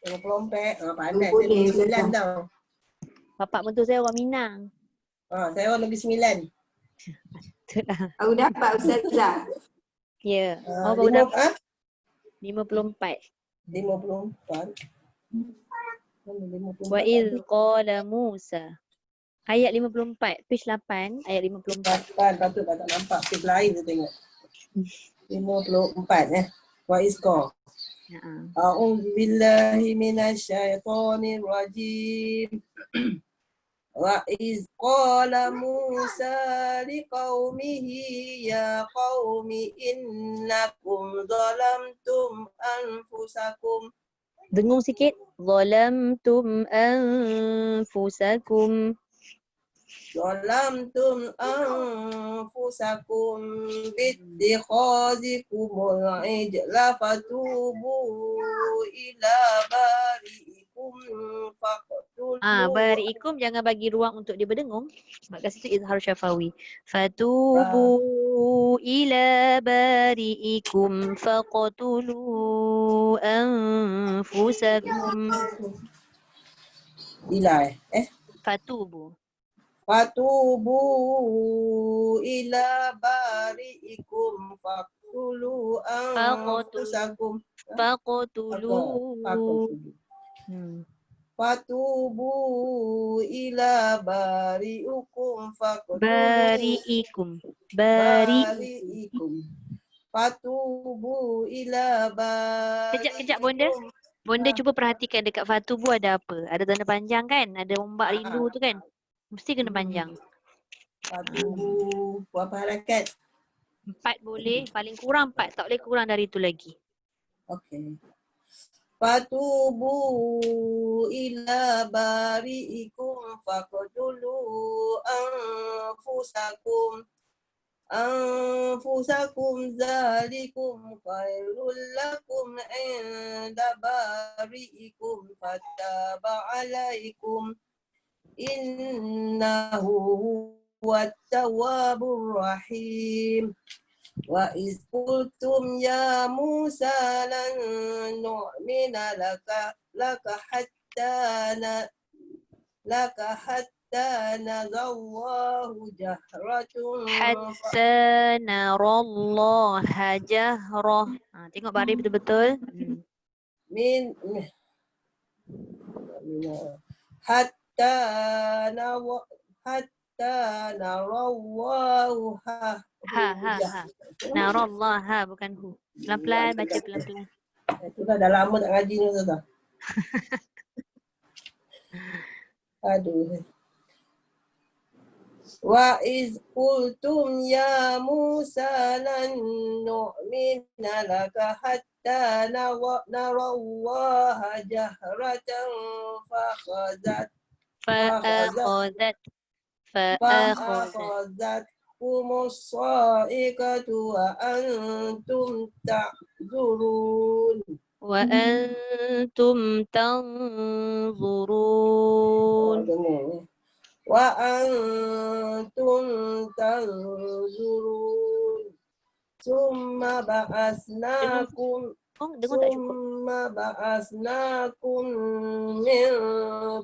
[SPEAKER 3] 54. Pandai.
[SPEAKER 5] Boleh,
[SPEAKER 3] Saya 9 tau.
[SPEAKER 1] Bapak mentua saya orang Minang.
[SPEAKER 3] Saya orang Negeri Sembilan.
[SPEAKER 1] Betul lah.
[SPEAKER 5] Aku dapat Ustazah.
[SPEAKER 1] Ya. Baru dapat 54.
[SPEAKER 3] 54.
[SPEAKER 1] Wa iz qala Musa. Ayat 54. Page 8 ayat 54.
[SPEAKER 3] Patut tak nampak. Page lain tu tengok. 54 Wa izqa. A'udzu billahi minasyaitonir rajim. Wa iz qala Musa liqaumihi ya qaumi innakum zalamtum anfusakum.
[SPEAKER 1] Dengung sikit. Zalamtum anfusakum.
[SPEAKER 3] Zalamtum anfusakum bittikhazikumul ijla fatubu ila bari'ikum faqtulu.
[SPEAKER 1] Bari'ikum jangan bagi ruang untuk dia berdengung. Sebab kat situ izhar syafawi. Fatubu ila bari'ikum faqtulu anfusakum.
[SPEAKER 3] Ila
[SPEAKER 1] Fatubu.
[SPEAKER 3] Fatubu ila bari'ikum faqtulu anfusakum.
[SPEAKER 1] Faqtulu.
[SPEAKER 3] Fatubu ila bari'ikum faqtulu.
[SPEAKER 1] Bari'ikum.
[SPEAKER 3] Fatubu ila bari'ikum.
[SPEAKER 1] Kejap Bonda. Bonda cuba perhatikan dekat Fatubu ada apa? Ada tanda panjang kan? Ada ombak rindu tu kan? Mesti kena panjang.
[SPEAKER 3] Fatubu. Berapa harakat?
[SPEAKER 1] 4 boleh. Paling kurang 4. Tak boleh kurang dari itu lagi.
[SPEAKER 3] Okey. Fatubu ila bari'ikum faqtulu anfusakum. أنفسكم ذلكم خير لكم عند بارئكم فتاب عليكم إنه هو التواب الرحيم وإذ قلتم يا موسى لن نؤمن لك حتى نرى الله جهرة
[SPEAKER 1] Hatta narallaha jahrah. Tengok baris betul-betul.
[SPEAKER 3] min hatta narallahu
[SPEAKER 1] Ha. Narallaha bukan hu. Pelan-pelan baca pelan-pelan.
[SPEAKER 3] Itu dah lama tak ngaji ni Ustazah. Aduh. Wa iz qultum ya Musa lan nu'mina laka hatta narallaha jahratan فأخذتكم الصاعقة وأنتم تعذرون
[SPEAKER 1] وأنتم تنظرون.
[SPEAKER 3] وأنتم تنظرون ثم بعثناكم من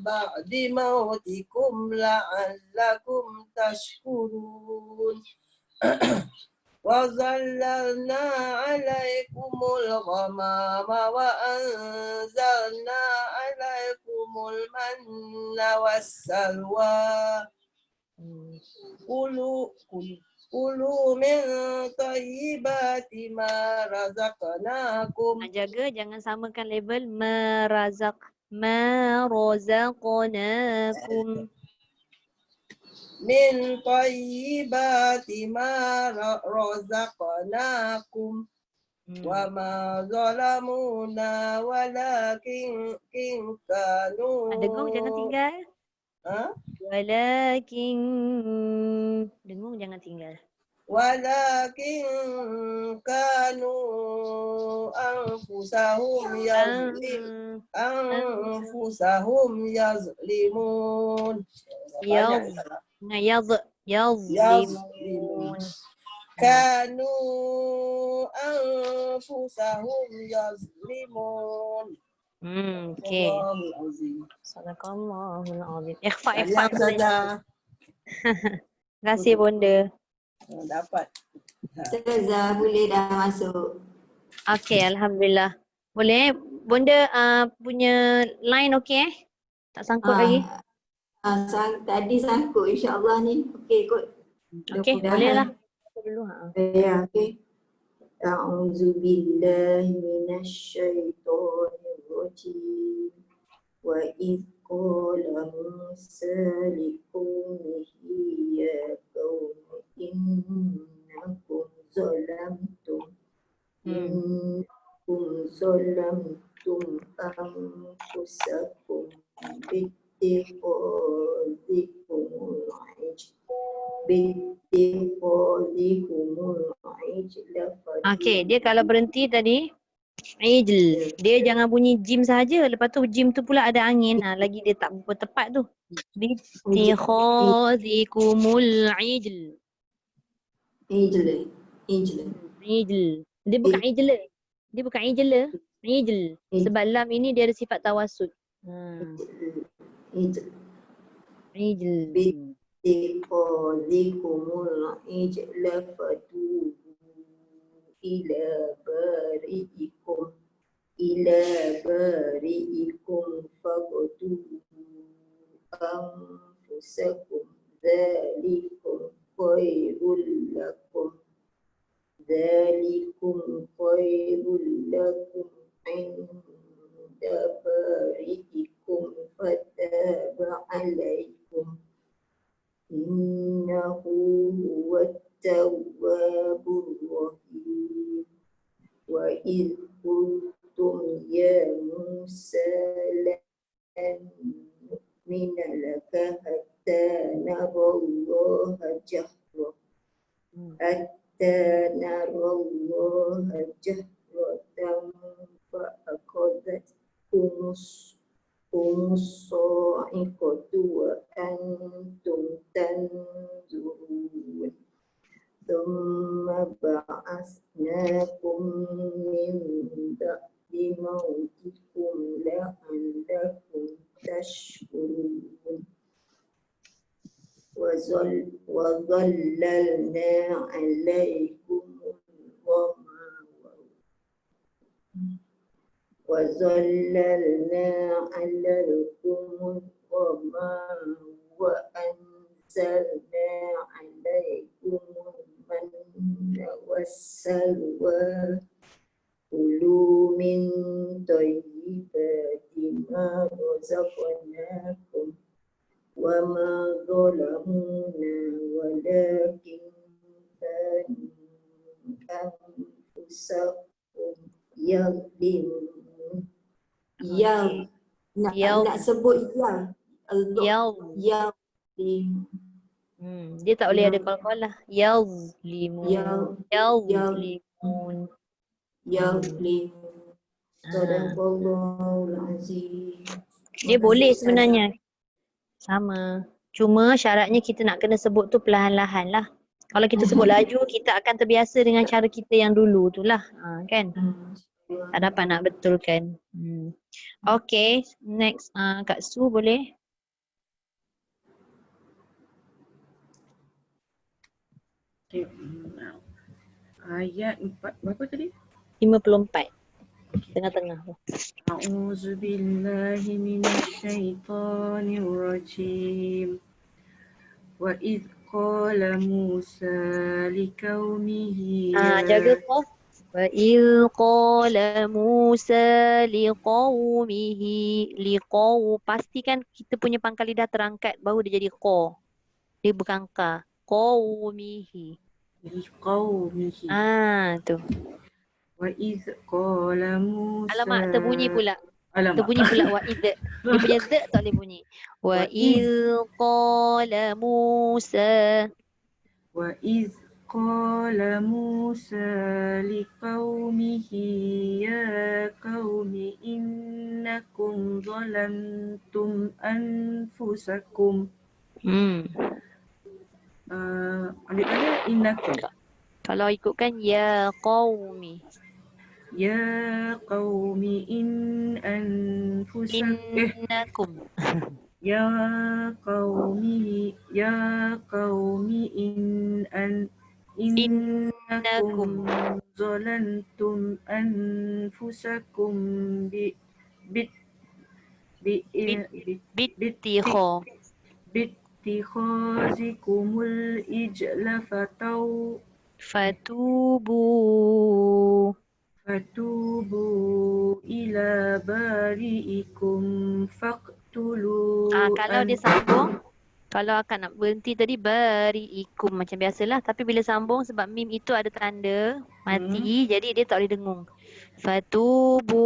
[SPEAKER 3] بعد موتكم لعلكم تشكرون وظللنا عليكم الغمام وأنزلنا عليكم المن والسلوى كلوا من طيبات ما رزقناكم.
[SPEAKER 1] Jaga jangan samakan label marazaqnakum.
[SPEAKER 3] Min tayyibati ma razaqnakum wa ma zalamuna walakin kanu.
[SPEAKER 1] Dengung jangan tinggal. Walakin dengung jangan tinggal.
[SPEAKER 3] Walakin kanu anfusahum yazlimun. Yazlimun. Kanu anfusahum yazlimun.
[SPEAKER 1] Okay. Sadaqallahul azim. Ikhfa. Terima kasih Bonda.
[SPEAKER 3] Dapat.
[SPEAKER 5] Ustazah boleh dah masuk.
[SPEAKER 1] Okay, alhamdulillah. Boleh Bonda punya line okey Tak sangkut lagi?
[SPEAKER 5] Tadi sangkut insya-Allah ni. Okey kot.
[SPEAKER 1] Okey, bolehlah. Dulu
[SPEAKER 5] Ya, okey. A'udzu billahi minasyaitonir rajim. Wa idz qala Musa liqaumihi ya qaumi innakum zalamtum anfusakum bittikhadhikumul ijla.
[SPEAKER 1] Okey, dia kalau berhenti tadi ijl, dia jangan bunyi jim saja. Lepas tu jim tu pula ada angin. Lagi dia tak tepat tu. Bittikhadhikumul ijl. Ijl. Dia bukan ijla. Dia bukan ijla. Ijl. Sebab lam ini dia ada sifat tawasud. Ijl.
[SPEAKER 5] Bittikhadhikumul ijla fatubu ila bari'ikum faqtubu anfusakum dzalikum khairul lakum inda bari'ikum fataba alaikum innahu huwat tawwabur rahim. Wa idh qultum ya Musa lan nu'mina laka hatta narallaha jahrah. حتى نرى الله جهرة فأخذتكم الصاعقة وأنتم تنظرون ثم بعثناكم من بعد موتكم لعلكم تشكرون وظللنا عليكم الغمام وأنزلنا عليكم المن والسلوى كلوا من طيبات ما رزقناكم وما ظلمونا ولكن كانوا أنفسهم يظلمون. Yang nak sebut yang
[SPEAKER 1] Dia tak boleh ada qalqalah. Yazlimun. Yazlimun.
[SPEAKER 5] Sadaqallahul azim.
[SPEAKER 1] Dia boleh sebenarnya. Sama. Cuma syaratnya kita nak kena sebut tu perlahan-lahan lah. Kalau kita sebut laju, kita akan terbiasa dengan cara kita yang dulu tu lah. Kan? Tak dapat nak betulkan. Okay. Next. Kak Su boleh?
[SPEAKER 2] Okay. Ayat 4 berapa tadi?
[SPEAKER 1] 54. Tengah-tengah tu.
[SPEAKER 2] A'udzu billahi minasyaitonir rajim. Wa idh qala Musa liqaumihi
[SPEAKER 1] Jaga qaf. Wa idh qala Musa liqaumihi pastikan kita punya pangkal lidah terangkat baru dia jadi qa. Dia bukan ka. Qaumihi.
[SPEAKER 2] liqaumihi.
[SPEAKER 1] Tu.
[SPEAKER 2] Wa idh qala Musa.
[SPEAKER 1] Alamak, terbunyi pula.
[SPEAKER 2] Alamak.
[SPEAKER 1] Terbunyi pula wa idh. Dia punya z tak boleh bunyi. Wa idh qala Musa.
[SPEAKER 2] Wa idh qala Musa liqaumihi ya qaumi innakum zalamtum anfusakum. Ambil kata innakum.
[SPEAKER 1] Kalau ikutkan ya qaumi.
[SPEAKER 2] Ya qaumi
[SPEAKER 1] Innakum.
[SPEAKER 2] Ya qaumi innakum zalantum anfusakum bittikhazikumul ijla fatubu ila bari'ikum faqtulu.
[SPEAKER 1] Kalau dia sambung, kalau akan nak berhenti tadi bari'ikum macam biasalah, tapi bila sambung sebab mim itu ada tanda mati, jadi dia tak boleh dengung. Fatubu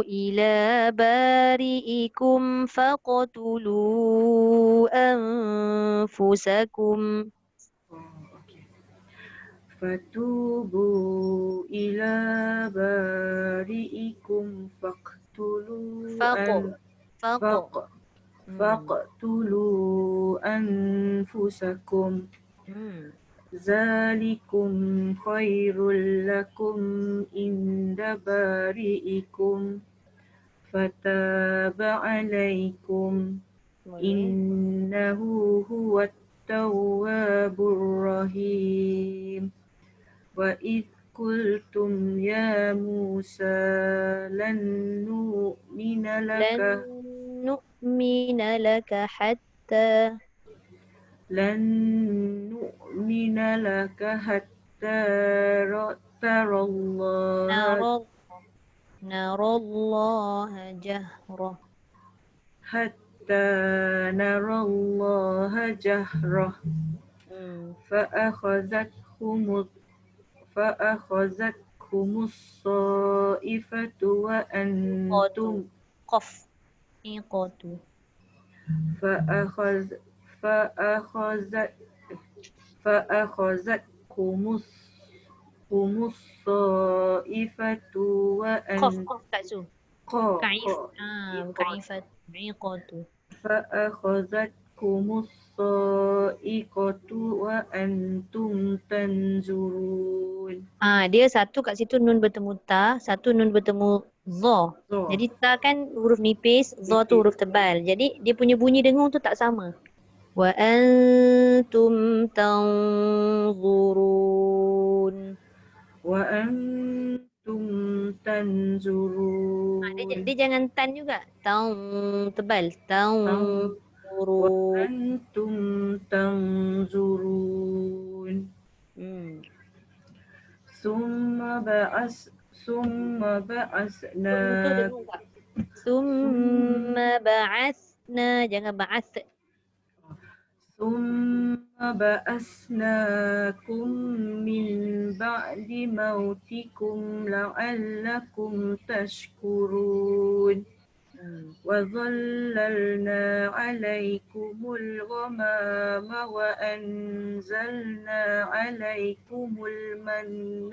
[SPEAKER 1] ila bari'ikum faqtulu anfusakum.
[SPEAKER 2] Fatubu ila bari'ikum faqtulu anfusakum. Zalikum khairul lakum inda bari'ikum fataba alaikum innahu huwat tawwabur rahim. Wa idh qultum ya Musa lan nu'mina laka hatta narallaha jahrah. Hatta narallaha jahrah. Fa'akhazatkumus sa'ifatu wa antum
[SPEAKER 1] Qaf. Iqatu.
[SPEAKER 2] فأخذتكم الصائفة
[SPEAKER 1] Qaf,
[SPEAKER 2] وأنتم
[SPEAKER 1] qaf Kak Su. Kaif. Bukan ifat. Iqatu.
[SPEAKER 2] فأخذتكم الصائقة وأنتم تنظرون.
[SPEAKER 1] Dia satu kat situ nun bertemu ta, satu nun bertemu dha.
[SPEAKER 2] So,
[SPEAKER 1] Jadi ta kan huruf nipis, dha tu huruf tebal. Jadi dia punya bunyi dengung tu tak sama. Wa antum tanzurun.
[SPEAKER 2] وأنتم تنظرون.
[SPEAKER 1] Dia jangan tan juga. Tebal. Tanzurun.
[SPEAKER 2] وأنتم تنظرون. ثم بعثناكم
[SPEAKER 1] Summa ba'athna. Jangan ba'ath.
[SPEAKER 2] من بعد موتكم لعلكم تشكرون. وظللنا عليكم الغمام وأنزلنا عليكم المن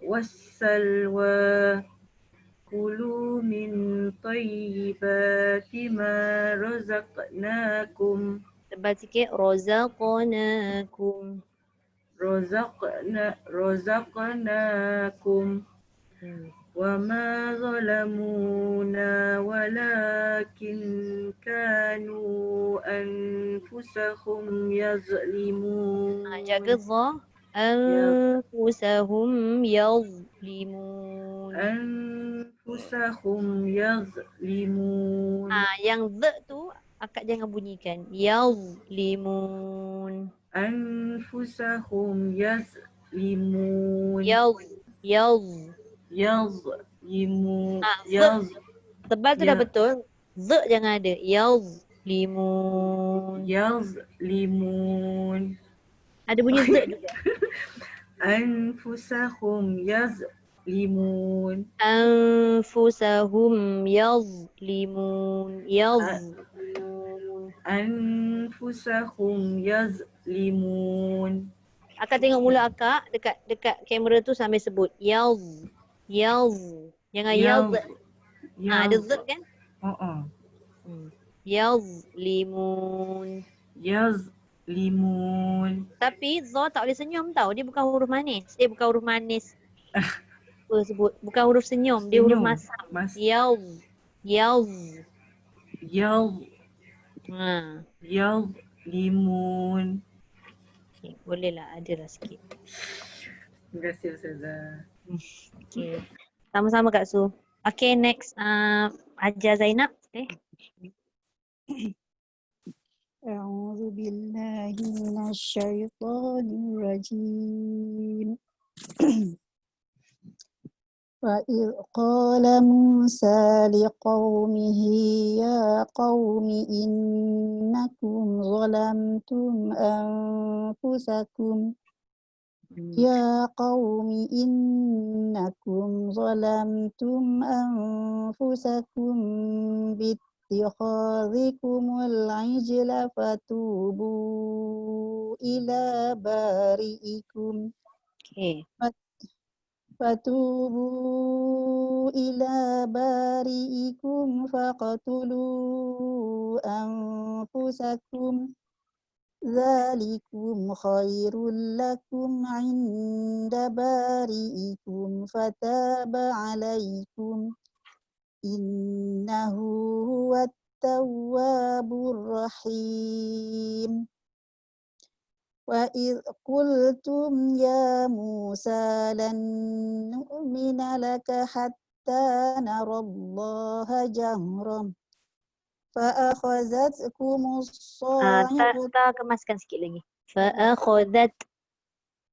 [SPEAKER 2] والسلوى كلوا من طيبات ما رزقناكم
[SPEAKER 1] Tebal sikit. Razaqnakum.
[SPEAKER 2] وما ظلمونا ولكن كانوا أنفسهم يظلمون.
[SPEAKER 1] Jaga dha. Anfusahum yazlimun. Yang the tu akak jangan bunyikan. Yazlimun.
[SPEAKER 2] أنفسهم يظلمون.
[SPEAKER 1] Yazlimun. Tebal tu dah betul. The jangan ada. Yazlimun. Ada bunyi the juga.
[SPEAKER 2] أنفسهم يظلمون.
[SPEAKER 1] Anfusahum yazlimun.
[SPEAKER 2] أنفسهم يظلمون.
[SPEAKER 1] Akak tengok mulut akak dekat kamera tu sambil sebut jangan ada z kan? Yazlimun. Tapi za tak boleh senyum tau. Dia bukan huruf manis. Bukan huruf manis. Apa sebut? Bukan huruf senyum. Dia huruf masam.
[SPEAKER 2] Yazlimun.
[SPEAKER 1] Okay, boleh lah. Ada lah sikit.
[SPEAKER 2] Terima kasih Ustazah.
[SPEAKER 1] Okay. Sama-sama Kak Su. Okay, next. Hajar Zainab.
[SPEAKER 7] أعوذ بالله من الشيطان الرجيم وإذ قال موسى لقومه يا قوم إنكم ظلمتم أنفسكم باتخاذكم العجل فتوبوا إلى بارئكم فاقتلوا أنفسكم ذلكم خير لكم عند بارئكم فتاب عليكم إنه هو التواب الرحيم وإذ قلتم يا موسى لن نؤمن لك حتى نرى الله جهرا فأخذتكم الصاعقة
[SPEAKER 1] kemaskan sikit lagi.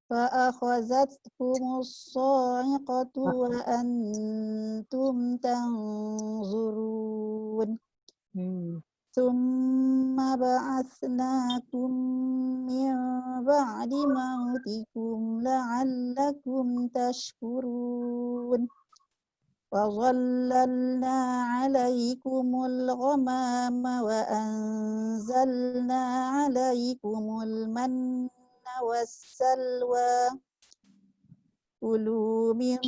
[SPEAKER 7] فأخذتكم الصاعقة وأنتم تنظرون ثم بعثناكم من بعد موتكم لعلكم تشكرون وظللنا عليكم الغمام وأنزلنا عليكم المن والسلوى كلوا من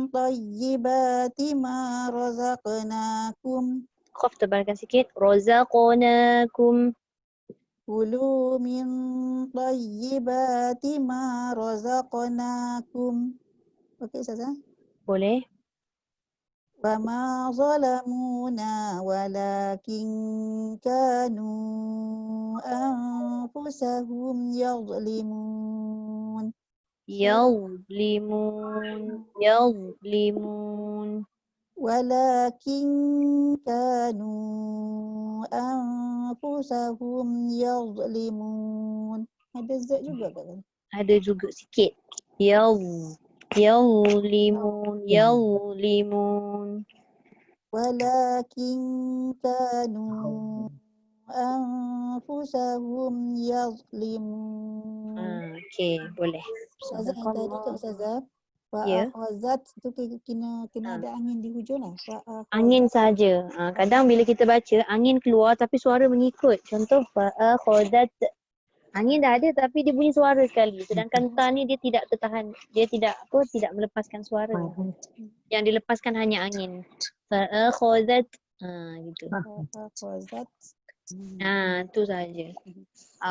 [SPEAKER 7] طيبات ما رزقناكم
[SPEAKER 1] Khaf tebalkan sikit. Razaqnakum.
[SPEAKER 7] كلوا من طيبات ما رزقناكم. Okey Ustazah.
[SPEAKER 1] Boleh.
[SPEAKER 7] وما ظلمونا ولكن كانوا أنفسهم يظلمون.
[SPEAKER 1] Yazlimun.
[SPEAKER 7] ولكن كانوا أنفسهم يظلمون. Ada Z juga kan?
[SPEAKER 1] Ada juga sikit. Yazlimun.
[SPEAKER 7] ولكن كانوا أنفسهم يظلمون.
[SPEAKER 1] Okey, boleh.
[SPEAKER 7] Ustazah yang tadi kan Ustazah,
[SPEAKER 1] Ya.
[SPEAKER 7] Fa'akhazat tu kena ada angin di hujung lah.
[SPEAKER 1] Angin saja. Kadang bila kita baca, angin keluar tapi suara mengikut. Contoh, fa'akhadat. Angin dah ada tapi dia bunyi suara sekali. Sedangkan ta ni dia tidak tertahan. Dia tidak melepaskan suara. Yang dilepaskan hanya angin. Fa'akhadat. Gitu.
[SPEAKER 7] Fa'akhazat.
[SPEAKER 1] Tu saja.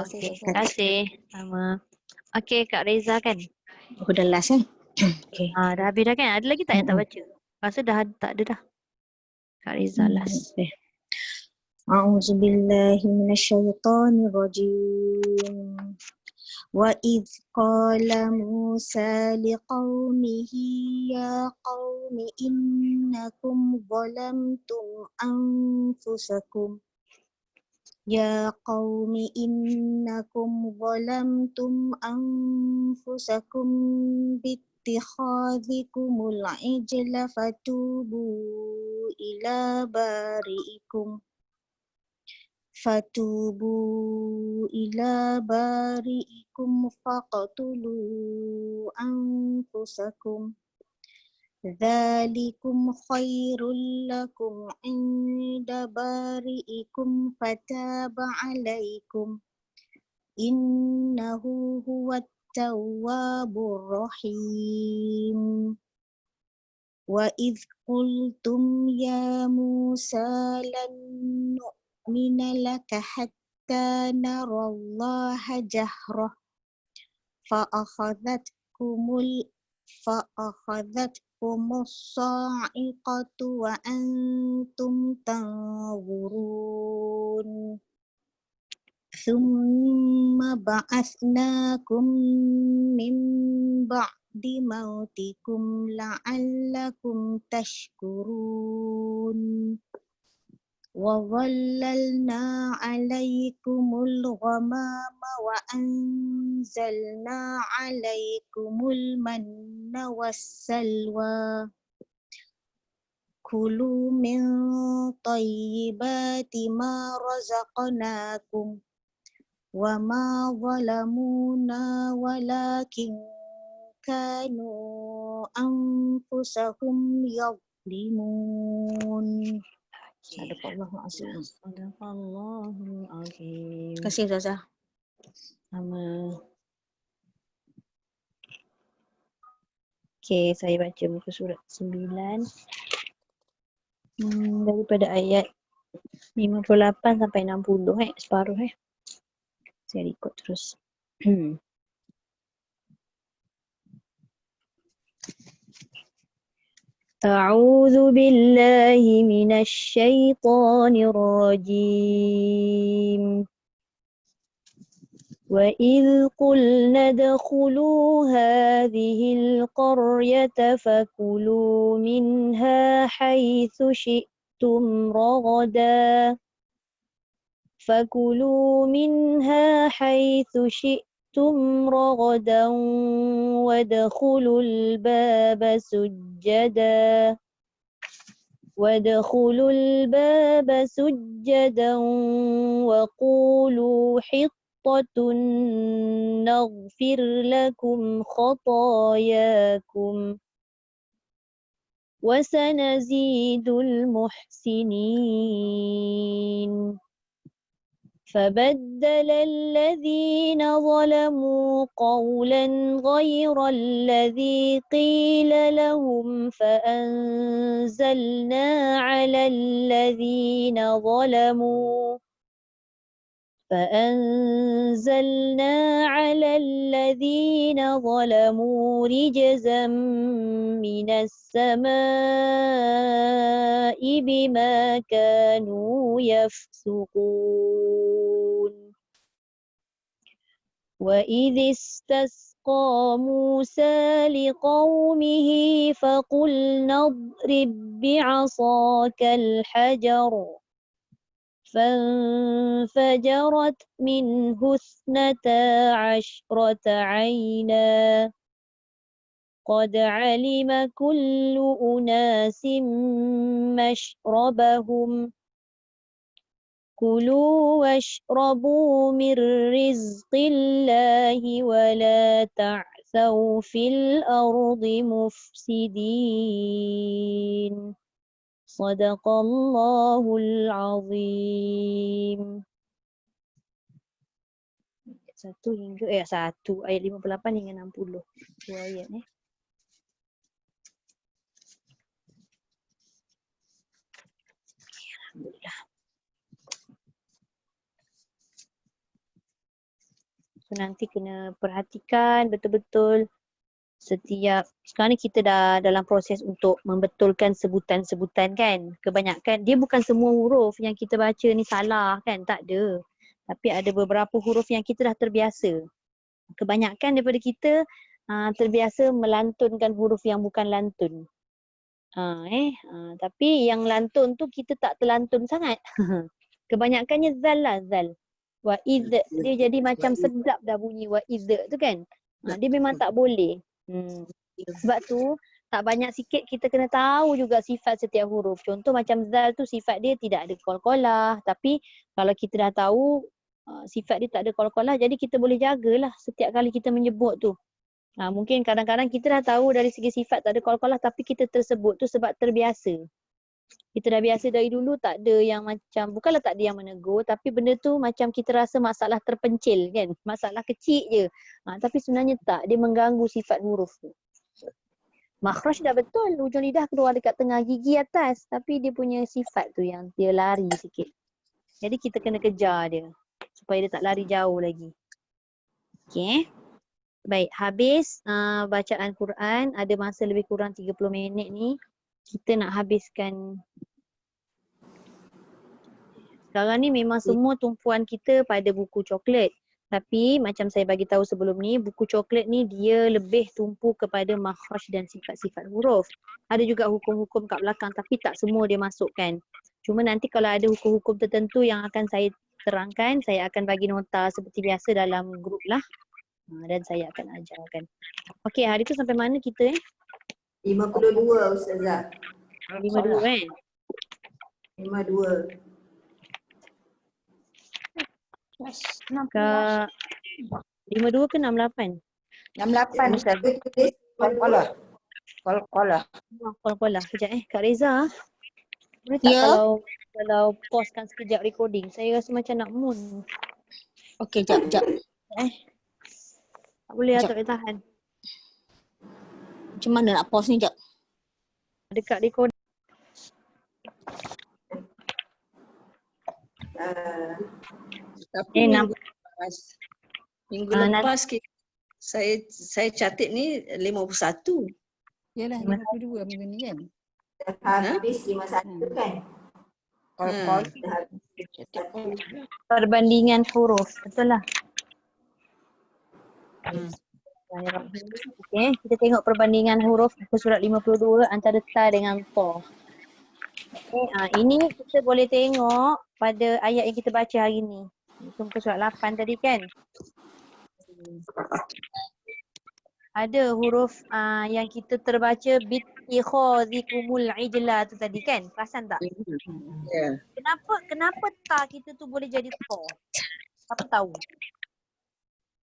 [SPEAKER 1] Okey,
[SPEAKER 7] Terima
[SPEAKER 1] terima kasih. Sama. Okey, Kak Reza kan?
[SPEAKER 6] Aku dah last kan? Okay.
[SPEAKER 1] Dah habis dah kan? Ada lagi tak yang tak baca? Rasa dah tak ada dah. Kak Reza last.
[SPEAKER 6] أعوذ بالله من الشيطان الرجيم وإذ قال موسى لقومه يا قوم إنكم ظلمتم أنفسكم باتخاذكم العجل فتوبوا إلى بارئكم فاقتلوا أنفسكم ذلكم خير لكم عند بارئكم فتاب عليكم إنه هو التواب الرحيم وإذ قلتم يا موسى لن نؤمن لك حتى نرى الله جهرة فأخذتكم الصاعقة وأنتم تنظرون ثم بعثناكم من بعد موتكم لعلكم تشكرون وظللنا عليكم الغمام وأنزلنا عليكم المن والسلوى كلوا من طيبات ما رزقناكم وما ظلمونا ولكن كانوا أنفسهم يظلمون. Sadaqallahul azim.
[SPEAKER 1] Sadaqallahul azim.
[SPEAKER 6] Terima kasih Ustazah.
[SPEAKER 1] Sama. Okey, saya baca muka surat 9. Daripada ayat 58 sampai 60 separuh Saya ikut terus. أعوذ بالله من الشيطان الرجيم وإذ قلنا ادخلوا هذه القرية فكلوا منها حيث شئتم رغدا وادخلوا الباب سجدا وقولوا حطة نغفر لكم خطاياكم وسنزيد المحسنين. فبدل الذين ظلموا قولا غير الذي قيل لهم فأنزلنا على الذين ظلموا رجزا من السماء بما كانوا يفسقون. وإذ استسقى موسى لقومه فقلنا اضرب بعصاك الحجر فانفجرت منه 12 عينا قد علم كل أناس مشربهم كلوا واشربوا من رزق الله ولا تعثوا في الأرض مفسدين. صدق الله العظيم. 1 ayat 58 hingga 60. 2 ayat Alhamdulillah. So nanti kena perhatikan betul-betul setiap, sekarang ni kita dah dalam proses untuk membetulkan sebutan-sebutan kan. Kebanyakan, dia bukan semua huruf yang kita baca ni salah kan, tak ada. Tapi ada beberapa huruf yang kita dah terbiasa. Kebanyakan daripada kita terbiasa melantunkan huruf yang bukan lantun. Tapi yang lantun tu kita tak terlantun sangat. Kebanyakannya zal lah, zal. Wa idh, dia jadi macam sedap dah bunyi wa idh tu kan. Dia memang tak boleh. Sebab tu tak banyak sikit kita kena tahu juga sifat setiap huruf. Contoh macam zal tu sifat dia tidak ada qalqalah. Tapi kalau kita dah tahu sifat dia tak ada qalqalah, jadi kita boleh jagalah setiap kali kita menyebut tu. Mungkin kadang-kadang kita dah tahu dari segi sifat tak ada qalqalah tapi kita tersebut tu sebab terbiasa. Kita dah biasa dari dulu, tak ada yang macam, bukanlah tak ada yang menegur, tapi benda tu macam kita rasa masalah terpencil kan, masalah kecil je. Tapi sebenarnya tak, dia mengganggu sifat huruf tu. Makhraj dah betul, hujung lidah keluar dekat tengah gigi atas, tapi dia punya sifat tu yang dia lari sikit. Jadi kita kena kejar dia, supaya dia tak lari jauh lagi. Okay. Baik, habis bacaan Quran, ada masa lebih kurang 30 minit ni. Kita nak habiskan. Sekarang ni memang semua tumpuan kita pada buku coklat. Tapi macam saya bagi tahu sebelum ni, buku coklat ni dia lebih tumpu kepada makhraj dan sifat-sifat huruf. Ada juga hukum-hukum kat belakang tapi tak semua dia masukkan. Cuma nanti kalau ada hukum-hukum tertentu yang akan saya terangkan, saya akan bagi nota seperti biasa dalam grup lah. Dan saya akan ajarkan. Okey, hari tu sampai mana kita
[SPEAKER 3] 52 Ustazah.
[SPEAKER 1] 52 kan?
[SPEAKER 3] 52.
[SPEAKER 1] Ke 52 ke 68?
[SPEAKER 5] 68 Ustaz. Qalqalah.
[SPEAKER 1] Qalqalah. Sekejap Kak Reza. Boleh tak kalau pauskan sekejap recording? Saya rasa macam nak moon.
[SPEAKER 6] Okey, jap.
[SPEAKER 1] Tak boleh lah, tak boleh tahan.
[SPEAKER 6] Macam mana nak pause ni, jap.
[SPEAKER 1] Dekat recording.
[SPEAKER 2] Tapi minggu lepas saya catat ni 51.
[SPEAKER 7] Yalah 52 minggu ni kan.
[SPEAKER 3] Habis 51 kan?
[SPEAKER 1] Perbandingan huruf. Betul lah. Okay, kita tengok perbandingan huruf muka surat 52 antara ta dengan ta. Okay, ini kita boleh tengok pada ayat yang kita baca hari ni. Muka surat 8 tadi kan. Ada huruf yang kita terbaca bittikhadhikumul ijla tu tadi kan. Perasan tak?
[SPEAKER 2] Ya.
[SPEAKER 1] Kenapa ta kita tu boleh jadi ta? Siapa tahu?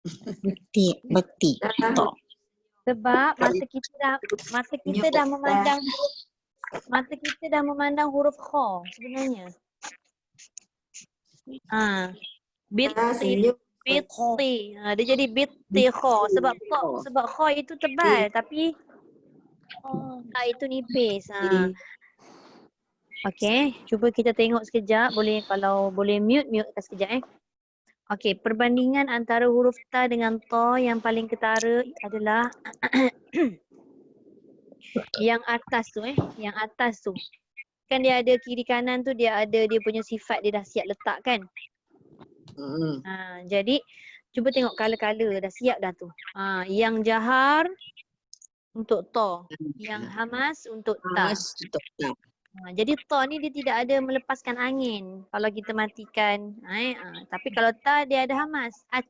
[SPEAKER 6] Betul.
[SPEAKER 1] Sebab mata kita dah memandang mata kita dah memandang huruf kha sebenarnya. Bitti. Bitti. Dia jadi bitti kha. Sebab kha itu tebal tapi ta itu nipis. Okey, cuba kita tengok sekejap. Boleh, kalau boleh mute sekejap Okey, perbandingan antara huruf ta dengan ta yang paling ketara adalah yang atas tu yang atas tu. Kan dia ada kiri kanan tu, dia ada dia punya sifat, dia dah siap letak kan. Jadi cuba tengok color-color dah siap dah tu. Yang jahar untuk ta, yang hamas untuk ta. Jadi ta ni dia tidak ada melepaskan angin kalau kita matikan. Tapi kalau ta dia ada hamas. At.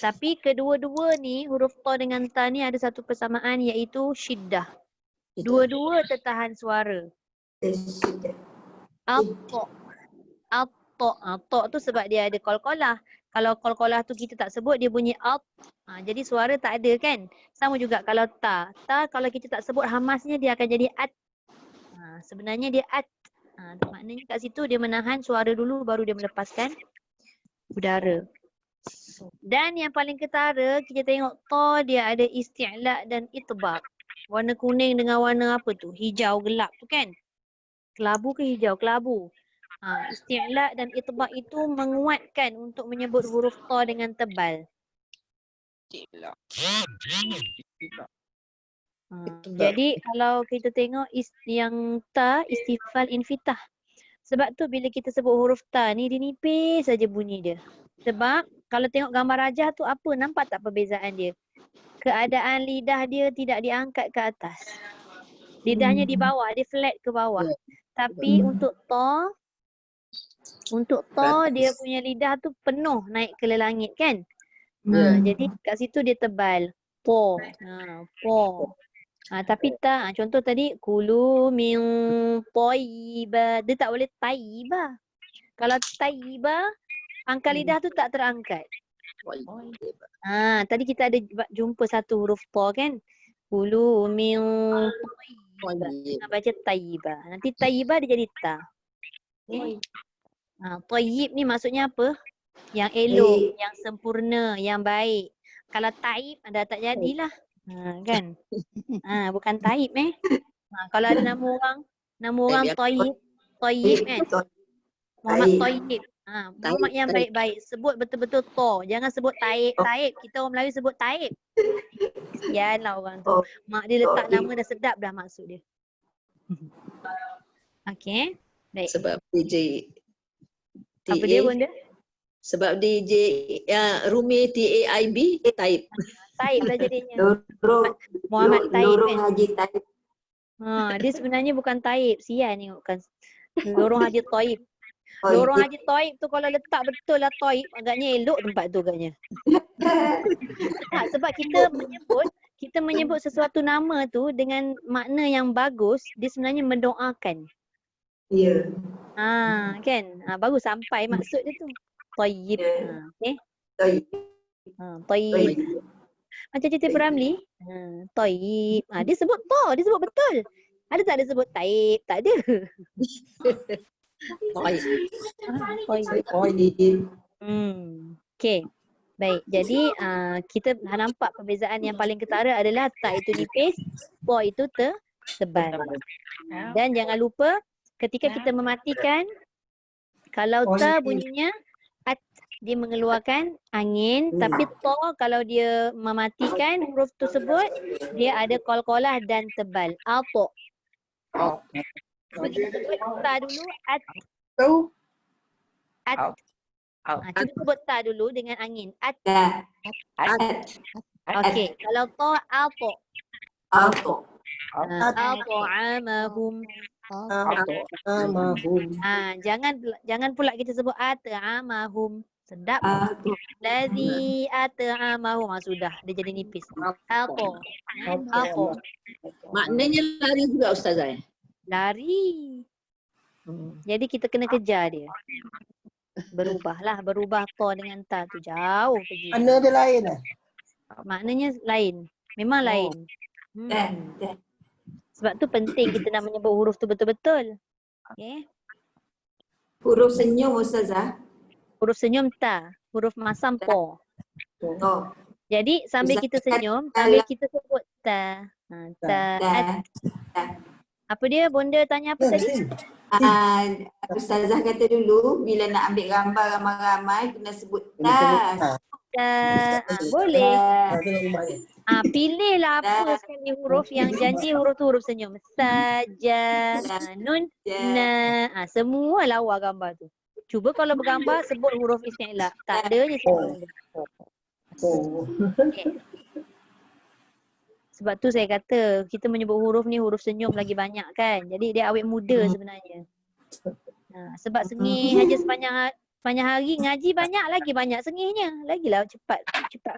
[SPEAKER 1] Tapi kedua-dua ni huruf ta dengan ta ni ada satu persamaan iaitu syiddah. Dua-dua tertahan suara. At-ta. Ta tu sebab dia ada qalqalah. Kalau qalqalah tu kita tak sebut, dia bunyi at. Jadi suara tak ada kan. Sama juga kalau ta. Ta kalau kita tak sebut hamasnya dia akan jadi at. Sebenarnya dia at. Maknanya kat situ dia menahan suara dulu baru dia melepaskan udara. Dan yang paling ketara kita tengok ta dia ada isti'la dan itbaq. Warna kuning dengan warna apa tu? Hijau gelap tu kan? Kelabu ke hijau? Kelabu. Isti'la dan itbaq itu menguatkan untuk menyebut huruf ta dengan tebal. Jadi kalau kita tengok yang ta istifal infitah. Sebab tu bila kita sebut huruf ta ni dia nipis saja bunyi dia. Sebab kalau tengok gambar rajah tu apa, nampak tak perbezaan dia? Keadaan lidah dia tidak diangkat ke atas. Lidahnya di bawah, dia flat ke bawah. Tapi untuk ta dia punya lidah tu penuh naik ke langit kan? Jadi kat situ dia tebal. Po. Po. Tapi tak, contoh tadi kulu min tayyiba, dia tak boleh tayyiba. Kalau tayyiba, pangkal lidah tu tak terangkat. Tadi kita ada jumpa satu huruf ta kan? Kulu min tayyiba. Baca tayyiba. Nanti tayyiba dia jadi ta. Tayyib ni maksudnya apa? Yang elok, yang sempurna, yang baik. Kalau taib dah tak jadilah. Kan? Bukan taib kalau ada nama orang Tayyib kan? Muhammad Tayyib. Muhammad yang baik-baik. Sebut betul-betul ta. Jangan sebut taib. Kita orang Melayu sebut taib. Kesianlah orang tu. Mak dia letak nama dah sedap dah maksud dia. Okey. Baik.
[SPEAKER 2] Sebab DJ
[SPEAKER 1] Apa dia bunda?
[SPEAKER 2] Sebab DJ Rumi TAIB Taib.
[SPEAKER 1] Taib lah jadinya. Muhammad Taib kan?
[SPEAKER 8] Haji Taib.
[SPEAKER 1] Dia sebenarnya bukan Taib. Sian ni bukan. Lorong Haji Taib. Lorong Haji Taib tu kalau letak betul lah Taib, agaknya elok tempat tu agaknya. Sebab kita menyebut sesuatu nama tu dengan makna yang bagus, dia sebenarnya mendoakan.
[SPEAKER 8] Ya.
[SPEAKER 1] Kan? Baru sampai maksud dia tu. Tayyib. Okay. Tayyib. Macam cerita Peramli. Tayyib. Dia sebut ta, dia sebut betul. Ada tak dia sebut taib? Tak ada.
[SPEAKER 8] Taib.
[SPEAKER 1] Okay. Baik. Jadi kita dah nampak perbezaan yang paling ketara adalah ta itu nipis, ta itu tebal. Dan jangan lupa ketika kita mematikan, kalau ta bunyinya at, dia mengeluarkan angin, tapi ta kalau dia mematikan huruf tersebut dia ada qalqalah dan tebal. Ato. Kita sebut ta dulu at. Cuba sebut ta dulu dengan angin. At. Okey, kalau ta ato. At'amahum. Jangan pula kita sebut at'amahum. Sedap. Lazi at'amahum. Sudah, dia jadi nipis. Ato.
[SPEAKER 2] Maknanya lari juga Ustazah.
[SPEAKER 1] Lari. Jadi kita kena kejar dia. Berubah ta dengan ta tu jauh pergi.
[SPEAKER 3] Mana dia lain
[SPEAKER 1] Maknanya lain. Memang lain. Sebab tu penting kita nak menyebut huruf tu betul-betul. Okay.
[SPEAKER 5] Huruf senyum Ustazah.
[SPEAKER 1] Huruf senyum ta, huruf masam po.
[SPEAKER 5] Oh.
[SPEAKER 1] Jadi sambil kita senyum, sambil kita sebut ta. Ta. Apa dia? Bonda tanya apa tadi?
[SPEAKER 5] Ustazah kata dulu bila nak ambil gambar ramai-ramai kena sebut ta.
[SPEAKER 1] Boleh. Pilihlah apa sekali huruf yang janji huruf tu huruf senyum. Saja, nun, na. Semua lawa gambar tu. Cuba kalau bergambar sebut huruf isti'la. Tak ada je sebut. Okay. Sebab tu saya kata kita menyebut huruf ni huruf senyum lagi banyak kan. Jadi dia awet muda sebenarnya. Sebab sengih aja sepanjang hari ngaji banyak sengihnya. Lagilah cepat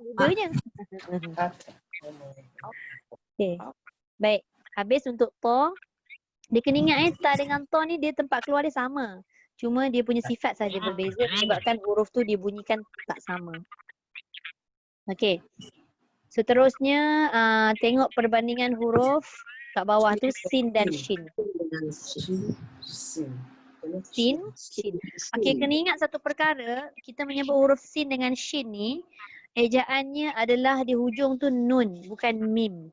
[SPEAKER 1] mudanya. Okey. Baik. Habis untuk to. Dia kena ingat ta dengan to ni dia tempat keluar dia sama. Cuma dia punya sifat saja berbeza sebabkan huruf tu dibunyikan tak sama. Okey. Seterusnya tengok perbandingan huruf kat bawah tu sin dan shin. Sin, shin. Okey, kena ingat satu perkara, kita menyebut huruf sin dengan shin ni ejaannya adalah di hujung tu nun, bukan mim.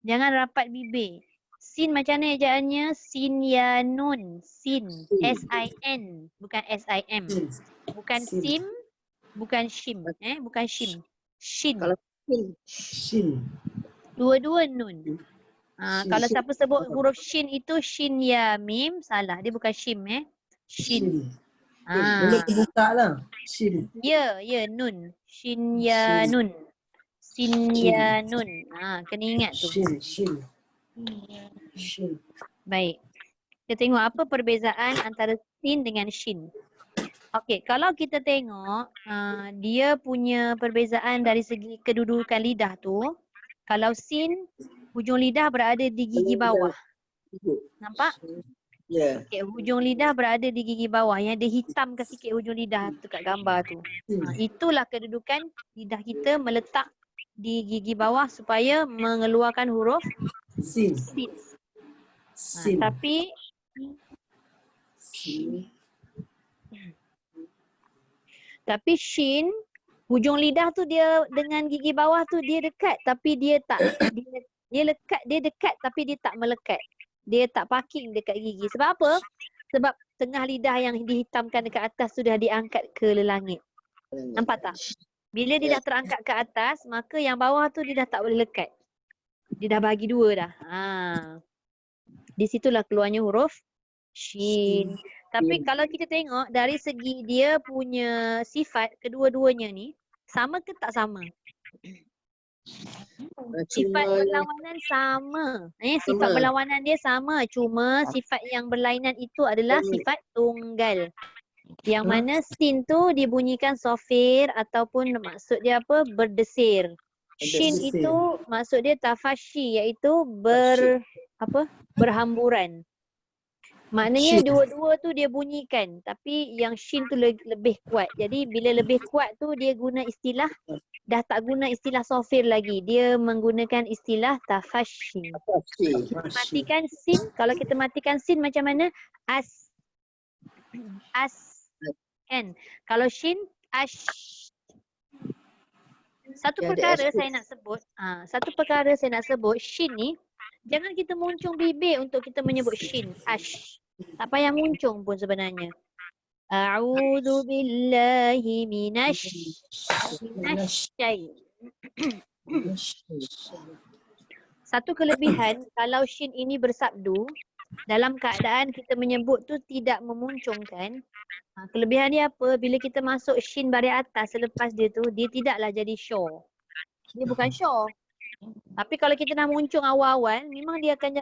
[SPEAKER 1] Jangan rapat bibir. Sin macam mana ejaannya? Sin ya nun, sin, S-I-N, bukan S-I-M. Bukan sim, bukan shim, bukan shim. Shin.
[SPEAKER 3] Shin.
[SPEAKER 1] Dua-dua nun. Kalau siapa sebut huruf shin itu shin ya mim, salah. Dia bukan shim Shin.
[SPEAKER 3] Boleh buka lah. Shin.
[SPEAKER 1] Ya, nun. Shin ya nun. Sin ya nun. Kena ingat tu.
[SPEAKER 3] Shin.
[SPEAKER 1] Baik. Kita tengok apa perbezaan antara sin dengan shin. Okey, kalau kita tengok dia punya perbezaan dari segi kedudukan lidah tu. Kalau sin, hujung lidah berada di gigi bawah. Nampak?
[SPEAKER 3] Ya.
[SPEAKER 1] Okay, hujung lidah berada di gigi bawah. Yang dia hitamkan sikit hujung lidah tu kat gambar tu. Itulah kedudukan lidah kita meletak di gigi bawah supaya mengeluarkan huruf
[SPEAKER 3] Sin.
[SPEAKER 1] Tapi shin, hujung lidah tu dia dengan gigi bawah tu dia dekat tapi dia tak dia dekat tapi dia tak melekat. Dia tak parking dekat gigi. Sebab apa? Sebab tengah lidah yang dihitamkan dekat atas sudah diangkat ke langit. Nampak tak? Bila dia dah terangkat ke atas, maka yang bawah tu dia dah tak boleh lekat. Dia dah bagi dua dah. Di situlah keluarnya huruf shin. Tapi kalau kita tengok dari segi dia punya sifat kedua-duanya ni, sama ke tak sama? Sifat berlawanan sama. Sifat berlawanan dia sama. Cuma sifat yang berlainan itu adalah sifat tunggal. Yang mana sin tu dibunyikan sofir ataupun maksud dia apa? Berdesir. Shin itu maksud dia tafashi iaitu berhamburan. Maknanya dua-dua tu dia bunyikan tapi yang shin tu lebih kuat. Jadi bila lebih kuat tu dia guna istilah, dah tak guna istilah sofir lagi. Dia menggunakan istilah tafashi. Matikan sin, kalau kita matikan sin macam mana? As. Kan? Kalau shin, ash. Satu perkara saya nak sebut, shin ni jangan kita muncung bibir untuk kita menyebut shin, ash. Tak payah muncung pun sebenarnya. A'udzu billahi minasyai. Satu kelebihan kalau shin ini bersabdu, dalam keadaan kita menyebut tu tidak memuncungkan. Kelebihan dia apa? Bila kita masuk shin baris atas selepas dia tu, dia tidaklah jadi syaw. Dia bukan syaw. Tapi kalau kita dah muncung awal-awal, memang dia akan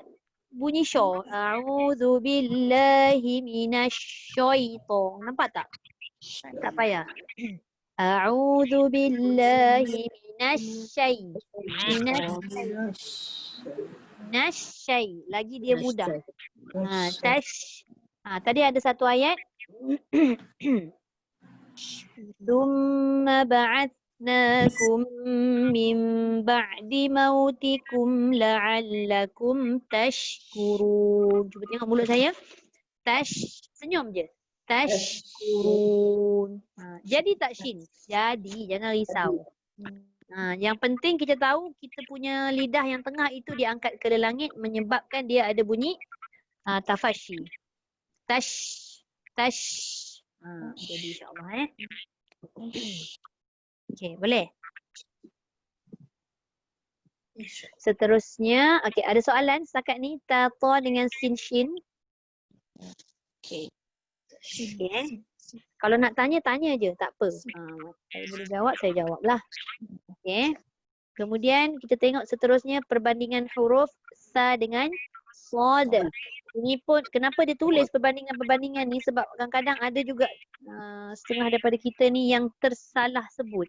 [SPEAKER 1] bunyi syaw. A'udzu billahi minasyaitan. Nampak tak? Tak payah. A'udzu billahi minasyai. Lagi dia mudah. Tadi ada satu ayat. Tsumma ba'ath ba'athnakum min ba'di mautikum la'allakum tashkurun. Cuba tengok mulut saya. Senyum je. Tashkurun. Jadi tak Shin? Jadi, jangan risau. Yang penting kita tahu kita punya lidah yang tengah itu diangkat ke langit menyebabkan dia ada bunyi tafashi. Tash. Jadi insyaAllah Okey, boleh? Seterusnya, okey, ada soalan setakat ni ta dengan sin shin. Okey. Kalau nak tanya je, tak apa. Saya boleh jawab, saya jawablah. Okey. Kemudian kita tengok seterusnya perbandingan huruf sa dengan sad. Ini pun kenapa dia tulis perbandingan ni sebab kadang-kadang ada juga setengah daripada kita ni yang tersalah sebut.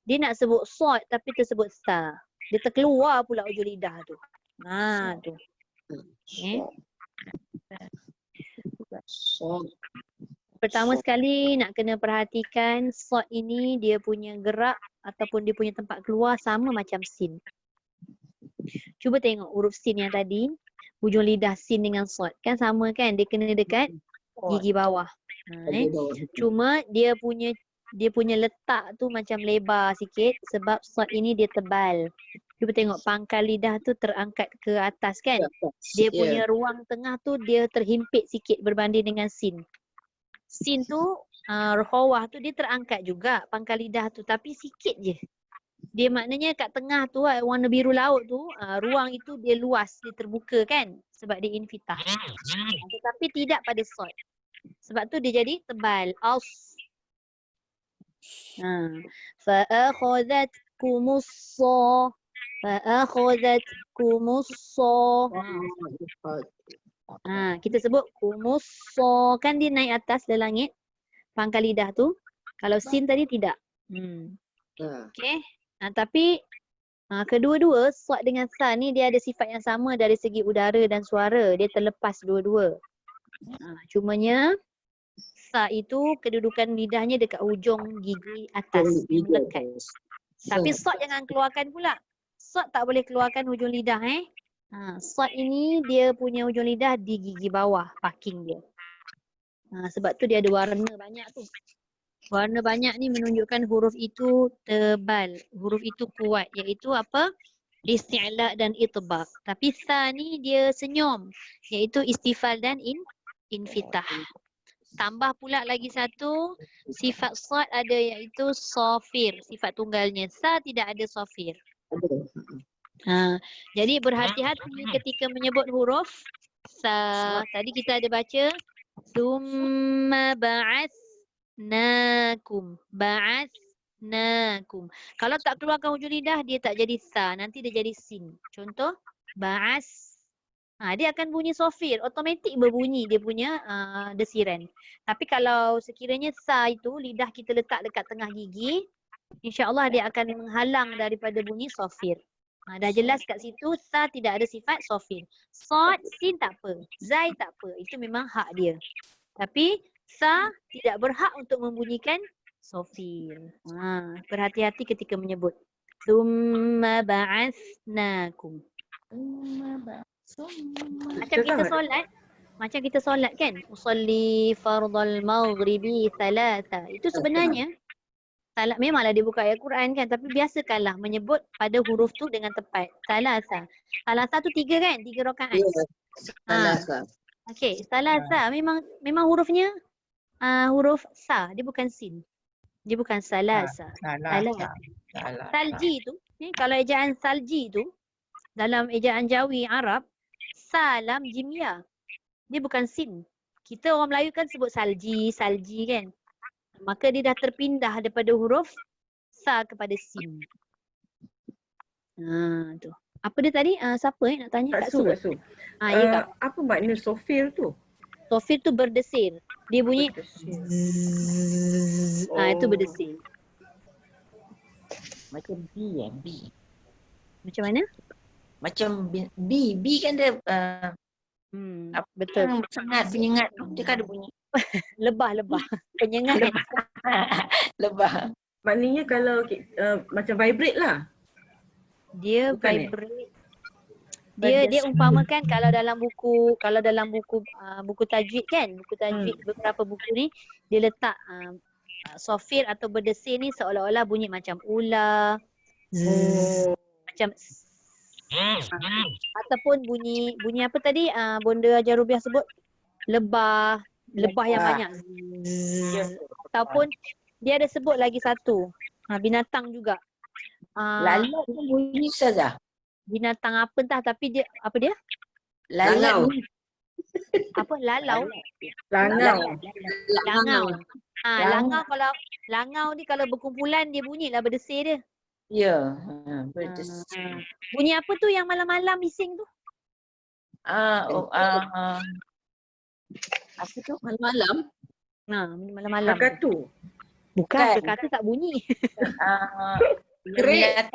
[SPEAKER 1] Dia nak sebut sad tapi tersebut sa. Dia terkeluar pula hujung lidah tu. Tu. Okey. Pertama sekali nak kena perhatikan sad ini dia punya gerak ataupun dia punya tempat keluar sama macam sin. Cuba tengok huruf sin yang tadi, hujung lidah sin dengan sad kan sama kan, dia kena dekat gigi bawah. Cuma dia punya letak tu macam lebar sikit sebab sad ini dia tebal. Cuba tengok pangkal lidah tu terangkat ke atas kan. Dia punya ruang tengah tu dia terhimpit sikit berbanding dengan sin. Sin tu bawah tu dia terangkat juga pangkal lidah tu tapi sikit je. Dia maknanya kat tengah tu warna biru laut tu ruang itu dia luas, dia terbuka kan sebab dia infitah. Tetapi tidak pada sad. Sebab tu dia jadi tebal. Fa akhadhatkumus-sa. Kita sebut kumusso kan dia naik atas dari langit pangkal lidah tu. Kalau sin tadi tidak. Okey. Tapi kedua-dua sad dengan sa ni dia ada sifat yang sama dari segi udara dan suara. Dia terlepas dua-dua. Cumanya sa itu kedudukan lidahnya dekat hujung gigi atas melekat. Tapi sad jangan keluarkan pula. Sad tak boleh keluarkan hujung lidah sad ini dia punya hujung lidah di gigi bawah, parking dia. Sebab tu dia ada warna banyak tu. Warna banyak ni menunjukkan huruf itu tebal, huruf itu kuat, iaitu apa? Isti'la dan itbaq. Tapi sa ni dia senyum, iaitu istifal dan infitah. Tambah pula lagi satu, sifat sad ada iaitu safir, sifat tunggalnya. Sa tidak ada safir. Jadi berhati-hati ketika menyebut huruf sa. Tadi kita ada baca summa ba'athnakum. Kalau tak keluarkan hujung lidah dia tak jadi sa, nanti dia jadi sin. Contoh ba'as. Dia akan bunyi sofir, automatik berbunyi dia punya desiran. Tapi kalau sekiranya sa itu lidah kita letak dekat tengah gigi, insya-Allah dia akan menghalang daripada bunyi sofir. Dah jelas kat situ sa tidak ada sifat sofir. Sad, sin tak apa, zai tak apa. Itu memang hak dia. Tapi sa tidak berhak untuk membunyikan sofir. Berhati-hati ketika menyebut. Tsumma ba'athnakum. Macam kita solat kan? Usalli fardal maghribi thalatha. Itu sebenarnya salat memanglah dia buka ayat Quran kan, tapi biasakanlah menyebut pada huruf tu dengan tepat. Salasa. Salasa tu 3 kan? 3 rakaat. Salasa. Okey, salasa memang hurufnya huruf sa, dia bukan sin. Dia bukan salasa. Salji tu, kalau ejaan salji tu dalam ejaan Jawi Arab, salam jimya. Dia bukan sin. Kita orang Melayu kan sebut salji kan. Maka dia dah terpindah daripada huruf sa kepada sin. Tu. Apa dia tadi? Siapa nak tanya? Kak Su. Ya, Kak.
[SPEAKER 4] Apa makna sofir tu?
[SPEAKER 1] Sofir tu berdesir. Dia bunyi itu berdesir.
[SPEAKER 8] Macam B B.
[SPEAKER 1] Macam mana?
[SPEAKER 8] Macam B kan dia
[SPEAKER 1] betul.
[SPEAKER 8] Sangat penyengat tu dia kan ada bunyi.
[SPEAKER 1] Lebah penyengat.
[SPEAKER 8] Lebah.
[SPEAKER 3] Maknanya kalau macam vibrate lah.
[SPEAKER 1] Dia
[SPEAKER 3] Bukan,
[SPEAKER 1] vibrate. Dia umpamakan kalau dalam buku buku tajwid kan, buku tajwid beberapa buku ni dia letak sofir atau berdesir ni seolah-olah bunyi macam ular, macam ataupun bunyi apa tadi Bonda Hajar Rubiah sebut lebah yang banyak ataupun dia ada sebut lagi satu binatang juga
[SPEAKER 8] Lalat tu bunyi Ustazah.
[SPEAKER 1] binatang apa entah tapi dia apa dia
[SPEAKER 2] Lalau.
[SPEAKER 1] apa lalau
[SPEAKER 3] Langau.
[SPEAKER 1] langau kalau langau ni kalau berkumpulan dia bunyilah berdesir dia.
[SPEAKER 8] Ya. Berdesir.
[SPEAKER 1] Bunyi apa tu yang malam-malam bising tu?
[SPEAKER 8] Apa tu?
[SPEAKER 2] Malam-malam.
[SPEAKER 1] Bunyi malam-malam.
[SPEAKER 3] Kakatu.
[SPEAKER 1] Bukan, kekatu tak bunyi.
[SPEAKER 2] Kerik.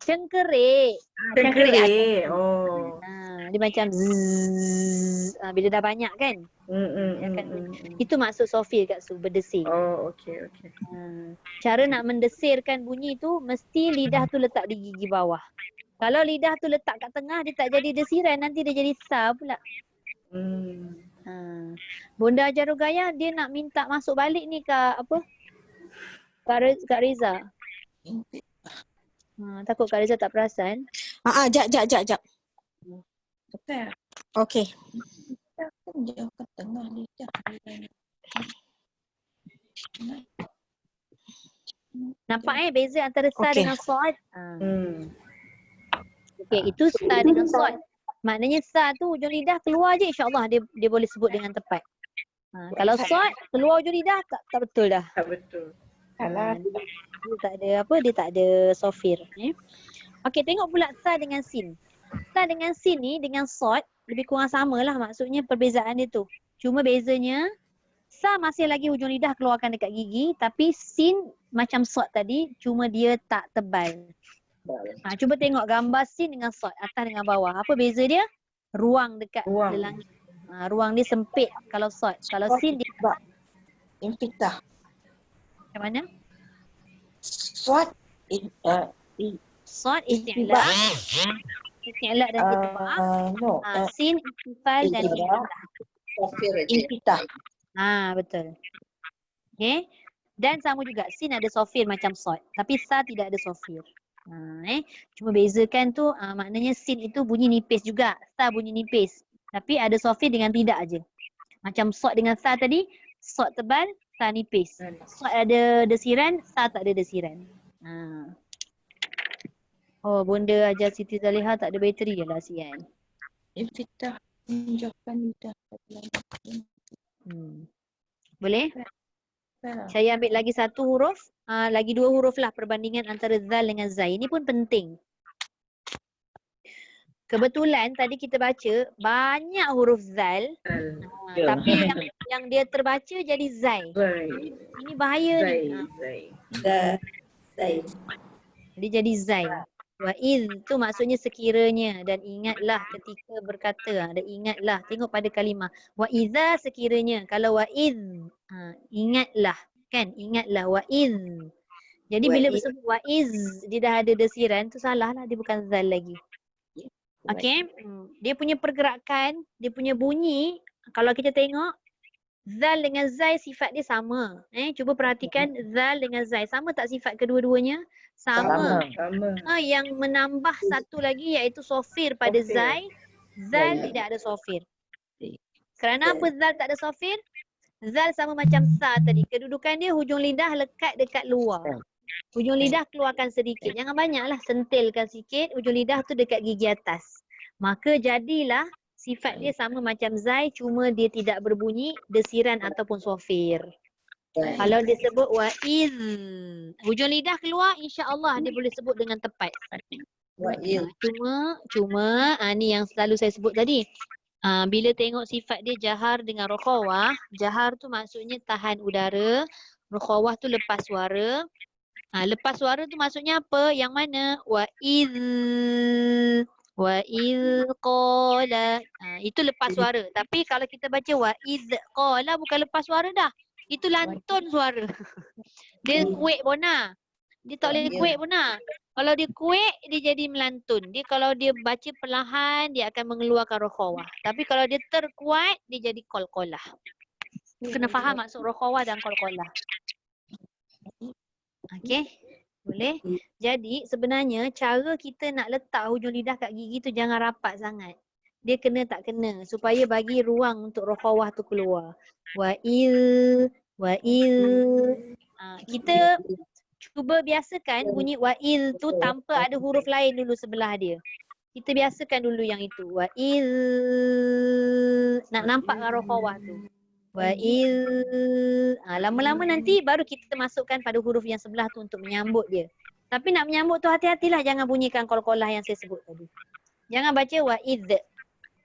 [SPEAKER 1] Cengkerik.
[SPEAKER 3] Cengkerik. Oh.
[SPEAKER 1] Dia macam zzz. Bila dah banyak kan? Itu maksud sofir kat su, berdesir.
[SPEAKER 3] Oh, okey.
[SPEAKER 1] Cara nak mendesirkan bunyi tu mesti lidah tu letak di gigi bawah. Kalau lidah tu letak kat tengah dia tak jadi desiran, nanti dia jadi sa pula. Bonda Hajar Rugayah dia nak minta masuk balik ni Kak Kak Reza. Takut Kak Reza tak perasan.
[SPEAKER 6] Jap.
[SPEAKER 8] Betul.
[SPEAKER 6] Okey.
[SPEAKER 8] Jauh ke tengah lidah.
[SPEAKER 1] Nampak beza antara sa
[SPEAKER 6] Okey.
[SPEAKER 1] dengan sod? Okey, itu sa dengan sod. Maknanya sa tu hujung lidah keluar je insya-Allah dia boleh sebut dengan tepat. Kalau sod keluar hujung lidah tak betul dah.
[SPEAKER 3] Tak betul.
[SPEAKER 4] Alah.
[SPEAKER 1] Dia tak ada dia tak ada sofir. Okey, tengok pula sa dengan sin. Sa dengan sin ni dengan sod lebih kurang samalah maksudnya perbezaan dia tu. Cuma bezanya sa masih lagi hujung lidah keluarkan dekat gigi tapi sin macam sod tadi cuma dia tak tebal. Cuba tengok gambar sin dengan sod atas dengan bawah. Apa beza dia? Ruang dekat lelangi. Ruang dia sempit kalau sod. Kalau sin dia
[SPEAKER 8] Infitah.
[SPEAKER 1] macam mana?
[SPEAKER 8] Swat.
[SPEAKER 1] Sod isti'la. Isti'la dan itbaq.
[SPEAKER 8] No.
[SPEAKER 1] Sin istifal dan itbaq.
[SPEAKER 2] Sofir aja.
[SPEAKER 8] Infitah.
[SPEAKER 1] Betul. Okay. Dan sama juga sin ada sofir macam sod. Tapi sa tidak ada sofir. Cuma bezakan tu maknanya sin itu bunyi nipis juga. Sa bunyi nipis. Tapi ada sofir dengan tidak aja. Macam sod dengan sa tadi, sod tebal, sa nipis. Sod ada desiran, sa tak ada desiran. Oh, Bonda Hajar Siti Zaliha tak ada bateri je lah sian.
[SPEAKER 8] Infitah. Menjauhkan lidah.
[SPEAKER 1] Boleh? Saya ambil lagi satu huruf. Lagi dua huruf lah perbandingan antara zal dengan zai. Ini pun penting. Kebetulan tadi kita baca banyak huruf zal. Tapi yang dia terbaca jadi zai. Ini bahaya ni.
[SPEAKER 5] Zai.
[SPEAKER 1] Dia jadi zai. Wa iz tu maksudnya sekiranya dan ingatlah ketika berkata. Ada ingatlah. Tengok pada kalimah. Wa iza sekiranya. Kalau wa iz ingatlah. Kan? Ingatlah wa iz. Jadi bila bersebut wa iz dia dah ada desiran tu salah lah. Dia bukan zal lagi. Okey. Dia punya pergerakan, dia punya bunyi. Kalau kita tengok zal dengan zai sifat dia sama. Cuba perhatikan zal dengan zai. Sama tak sifat kedua-duanya? Sama. Yang menambah satu lagi iaitu sofir pada zai. Zal tidak ada sofir. Kerana apa zal tak ada sofir? Zal sama macam sa tadi. Kedudukan dia hujung lidah lekat dekat luar. Hujung lidah keluarkan sedikit. Jangan banyaklah, sentilkan sikit. Hujung lidah tu dekat gigi atas. Maka jadilah sifat dia sama macam zai cuma dia tidak berbunyi desiran ataupun sofir. Kalau dia sebut wa iz, hujung lidah keluar insya-Allah dia boleh sebut dengan tepat.
[SPEAKER 2] Wa iz.
[SPEAKER 1] Cuma ni yang selalu saya sebut tadi. Bila tengok sifat dia jahar dengan rokhawah, jahar tu maksudnya tahan udara, rokhawah tu lepas suara. Lepas suara tu maksudnya apa? Yang mana? Wa iz qala. Itu lepas suara. Tapi kalau kita baca wa iz qala bukan lepas suara dah. Itu lantun suara. Dia kuek Bona. Dia tak boleh
[SPEAKER 2] Ya.
[SPEAKER 1] kuek Bona. Kalau dia kuek, dia jadi melantun. Dia kalau dia baca perlahan, dia akan mengeluarkan rokhawah. Tapi kalau dia terkuat, dia jadi qalqalah. Kena faham maksud rokhawah dan qalqalah. Okey? Boleh? Jadi sebenarnya cara kita nak letak hujung lidah kat gigi tu jangan rapat sangat. Dia kena tak kena supaya bagi ruang untuk rokhawah tu keluar. Wa'il. Kita cuba biasakan bunyi wa'il tu tanpa ada huruf lain dulu sebelah dia. Kita biasakan dulu yang itu. Wa'il. Nak nampak kan rokhawah tu. Wa'il. Lama-lama nanti baru kita masukkan pada huruf yang sebelah tu untuk menyambut dia. Tapi nak menyambut tu hati-hatilah jangan bunyikan qalqalah yang saya sebut tadi. Jangan baca wa'idh.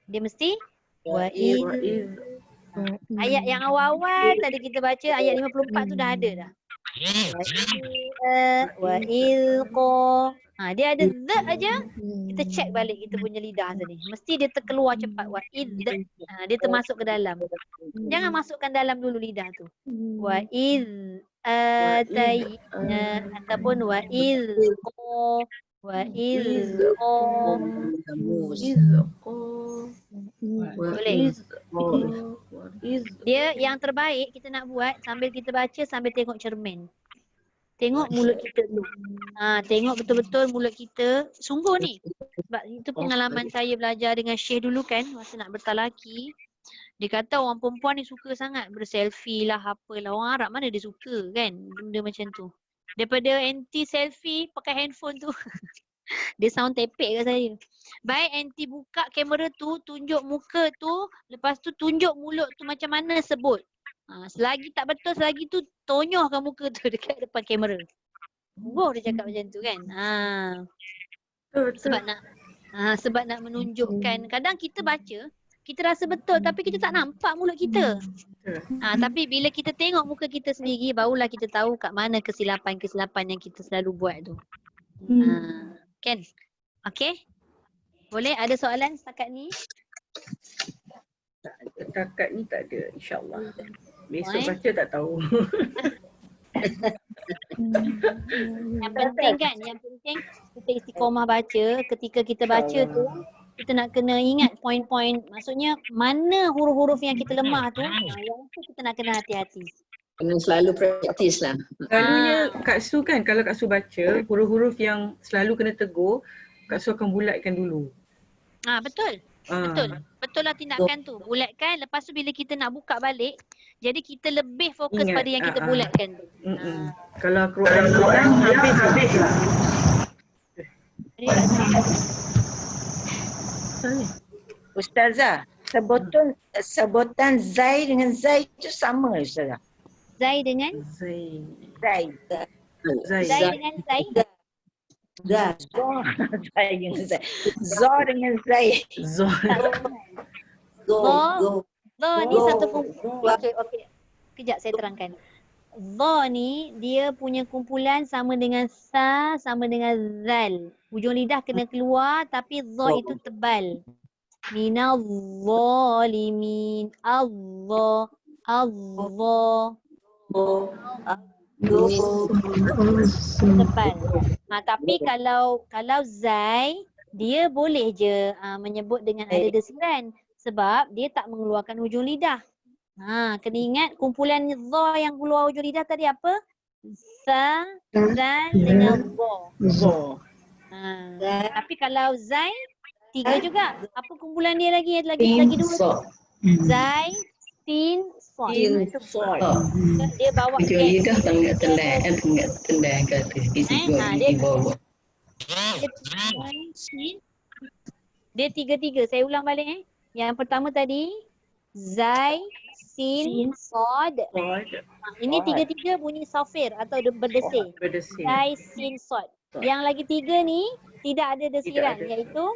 [SPEAKER 1] Dia mesti wa'idh. Ayat yang awal-awal tadi kita baca ayat 54 tu dah ada dah. Wa'ilqa. Dia ada the aja. Kita check balik kita punya lidah tadi. Mesti dia terkeluar cepat. Wa'idh. Dia termasuk ke dalam. Jangan masukkan dalam dulu lidah tu. Wa'idh ataupun wa'ilqa. Boleh. Dia yang terbaik kita nak buat sambil kita baca sambil tengok cermin. Tengok mulut kita tu. Tengok betul-betul mulut kita. Sungguh ni. Sebab itu pengalaman saya belajar dengan Syekh dulu kan masa nak bertalaki. Dia kata orang perempuan ni suka sangat berselfie lah apalah. Orang Arab mana dia suka kan benda macam tu. Daripada anti selfie pakai handphone tu. Dia sound tepek kat saya. Baik anti buka kamera tu, tunjuk muka tu, lepas tu tunjuk mulut tu macam mana sebut. Selagi tak betul, selagi tu tonyohkan muka tu dekat depan kamera. Dia cakap macam tu kan. Sebab nak menunjukkan. Kadang kita baca, kita rasa betul tapi kita tak nampak mulut kita. Tapi bila kita tengok muka kita sendiri, barulah kita tahu kat mana kesilapan-kesilapan yang kita selalu buat tu. Kan? Okey? Boleh? Ada soalan setakat ni?
[SPEAKER 3] Setakat ni tak ada, insyaAllah. Besok baca tak tahu.
[SPEAKER 1] Yang penting kan, yang penting kita istiqomah baca. Ketika kita baca tu, kita nak kena ingat poin-poin. Maksudnya mana huruf-huruf yang kita lemah tu, yang tu kita nak kena hati-hati.
[SPEAKER 2] Kena selalu praktis lah.
[SPEAKER 3] Selalunya Kak Su kan, kalau Kak Su baca huruf-huruf yang selalu kena tegur, Kak Su akan bulatkan dulu.
[SPEAKER 1] Betul. Betul lah tindakan tu. Bulatkan, lepas tu bila kita nak buka balik, jadi kita lebih fokus
[SPEAKER 3] Ingat,
[SPEAKER 1] pada yang kita bulatkan tu.
[SPEAKER 3] Kalau keluar habis lah.
[SPEAKER 8] Ustazah, sebutan Zai dengan Zai itu sama Ustazah.
[SPEAKER 1] Zai dengan?
[SPEAKER 8] Zai.
[SPEAKER 1] Zai dengan Zai?
[SPEAKER 8] Zai dengan Zai. Zo dengan Zai.
[SPEAKER 1] Zo ni satu kumpulan. Okey. Kejap saya terangkan. Zo ni dia punya kumpulan sama dengan sa, sama dengan zal. Hujung lidah kena keluar tapi zo itu tebal. Minal zalimin. Allah. Tebal. Tapi kalau Zai, dia boleh je menyebut dengan ada desiran sebab dia tak mengeluarkan hujung lidah. Kena ingat kumpulan za yang keluar hujung lidah tadi apa? Sa, zal dengan za. Tapi kalau Zai, tiga juga. Apa kumpulan dia lagi? Lagi dua. Zai, sin, sod. Dia bawa
[SPEAKER 2] hujung lidah tengah tendang kata. Di bawah.
[SPEAKER 1] Dia tiga-tiga. Saya ulang balik Yang pertama tadi Zai, sin, sod. Ini tiga-tiga bunyi safir atau berdesir. Zai, sin, sod. Yang lagi tiga ni tidak ada desiran iaitu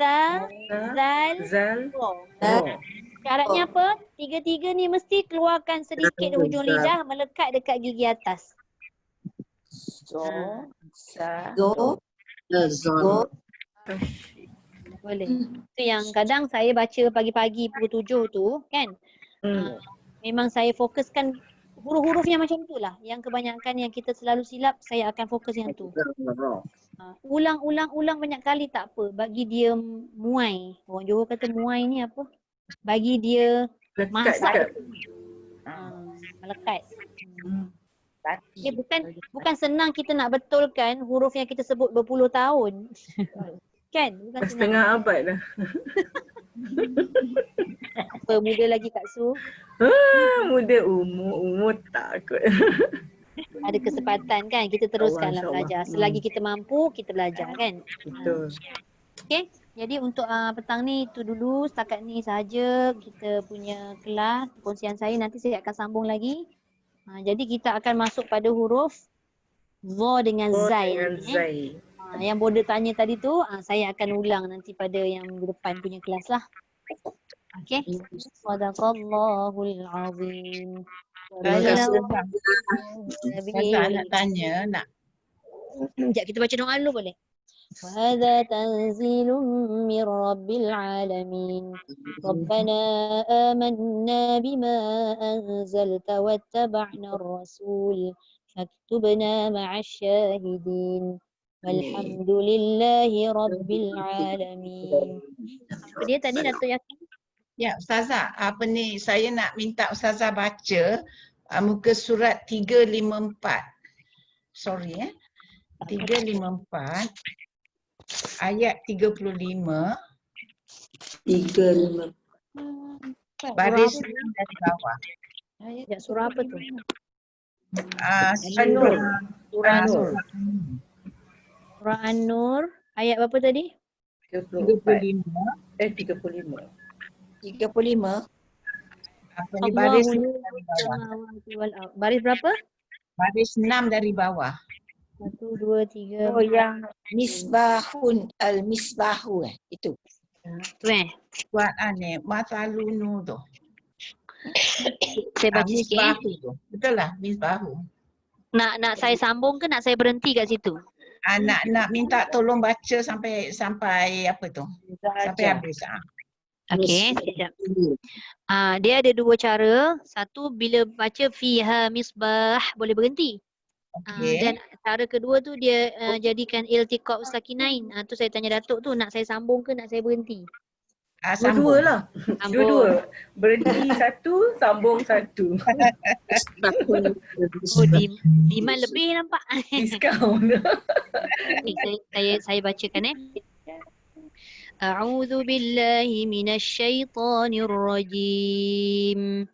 [SPEAKER 1] sa, zal, ro. Syaratnya apa? Tiga-tiga ni mesti keluarkan sedikit hujung lidah melekat dekat gigi atas. Boleh. Itu yang kadang saya baca pagi-pagi pukul 7 tu kan. Memang saya fokuskan huruf-huruf yang macam itulah. Yang kebanyakan yang kita selalu silap, saya akan fokus yang tu. Ulang banyak kali tak apa. Bagi dia muai. Orang Johor kata muai ni apa? Bagi dia
[SPEAKER 3] Lekat
[SPEAKER 1] masak.
[SPEAKER 3] dekat.
[SPEAKER 1] Melekat.
[SPEAKER 3] Hmm.
[SPEAKER 1] Dia bukan senang kita nak betulkan huruf yang kita sebut berpuluh tahun. Kan? Bukan
[SPEAKER 3] Dah
[SPEAKER 1] senang.
[SPEAKER 3] setengah abad dah.
[SPEAKER 1] Apa muda lagi Kak Su.
[SPEAKER 3] Muda umur takut.
[SPEAKER 1] Ada kesempatan kan, kita teruskanlah
[SPEAKER 3] InsyaAllah.
[SPEAKER 1] belajar. Selagi kita mampu, kita belajar kan.
[SPEAKER 3] Betul.
[SPEAKER 1] Okey, jadi untuk petang ni itu dulu, setakat ni sahaja kita punya kelas, perkongsian saya. Nanti saya akan sambung lagi. Jadi kita akan masuk pada huruf Dha dengan Zai.
[SPEAKER 3] Dengan Zai.
[SPEAKER 1] Yang Boda tanya tadi tu, saya akan ulang nanti pada yang depan punya kelas lah. Okey. Sadaqallahul azim.
[SPEAKER 8] Terima kasih.
[SPEAKER 1] Ustazah
[SPEAKER 8] nak tanya, nak
[SPEAKER 1] Sekejap kita baca doa dulu boleh? وهذا تنزيل من رب العالمين ربنا آمنا بما أنزلت واتبعنا الرسول فاكتبنا مع الشاهدين والحمد لله رب العالمين. Apa dia tadi Datuk Yakin?
[SPEAKER 8] ya Ustazah, saya nak minta Ustazah baca muka surat 354. Sorry 354 ayat 35 baris 6 dari bawah.
[SPEAKER 1] Sekejap, surah apa tu?
[SPEAKER 3] An-Nur.
[SPEAKER 1] Surah
[SPEAKER 3] An-Nur.
[SPEAKER 1] Surah An-Nur. Ayat berapa tadi?
[SPEAKER 3] 35.
[SPEAKER 8] 35 baris 6
[SPEAKER 1] Allahu
[SPEAKER 8] dari bawah.
[SPEAKER 1] samawati wal ard. Baris berapa?
[SPEAKER 8] Baris 6 dari bawah.
[SPEAKER 1] 1, 2, 3.
[SPEAKER 8] Oh, yang misbahun al-misbahu itu.
[SPEAKER 1] Tu
[SPEAKER 8] Quran matalunu tu.
[SPEAKER 1] Saya baca sikit.
[SPEAKER 8] Misbahu tu. Betul lah misbahu.
[SPEAKER 1] Nak saya sambung ke nak saya berhenti kat situ?
[SPEAKER 8] Nak minta tolong baca sampai apa tu? Sampai habis.
[SPEAKER 1] Okey, sekejap. Dia ada dua cara. Satu, bila baca fiha misbah boleh berhenti.
[SPEAKER 8] Okey.
[SPEAKER 1] Dan cara kedua tu dia jadikan iltiqa sakinain. Tu saya tanya Datuk tu, nak saya sambung ke nak saya berhenti?
[SPEAKER 3] Dua-dua lah.
[SPEAKER 1] Sambung.
[SPEAKER 3] Dua-dua. Berhenti satu, sambung satu.
[SPEAKER 1] Oh, demand lebih nampak.
[SPEAKER 3] Diskaun.
[SPEAKER 1] Ni saya bacakan A'udzu billahi minasy syaithanir rajim.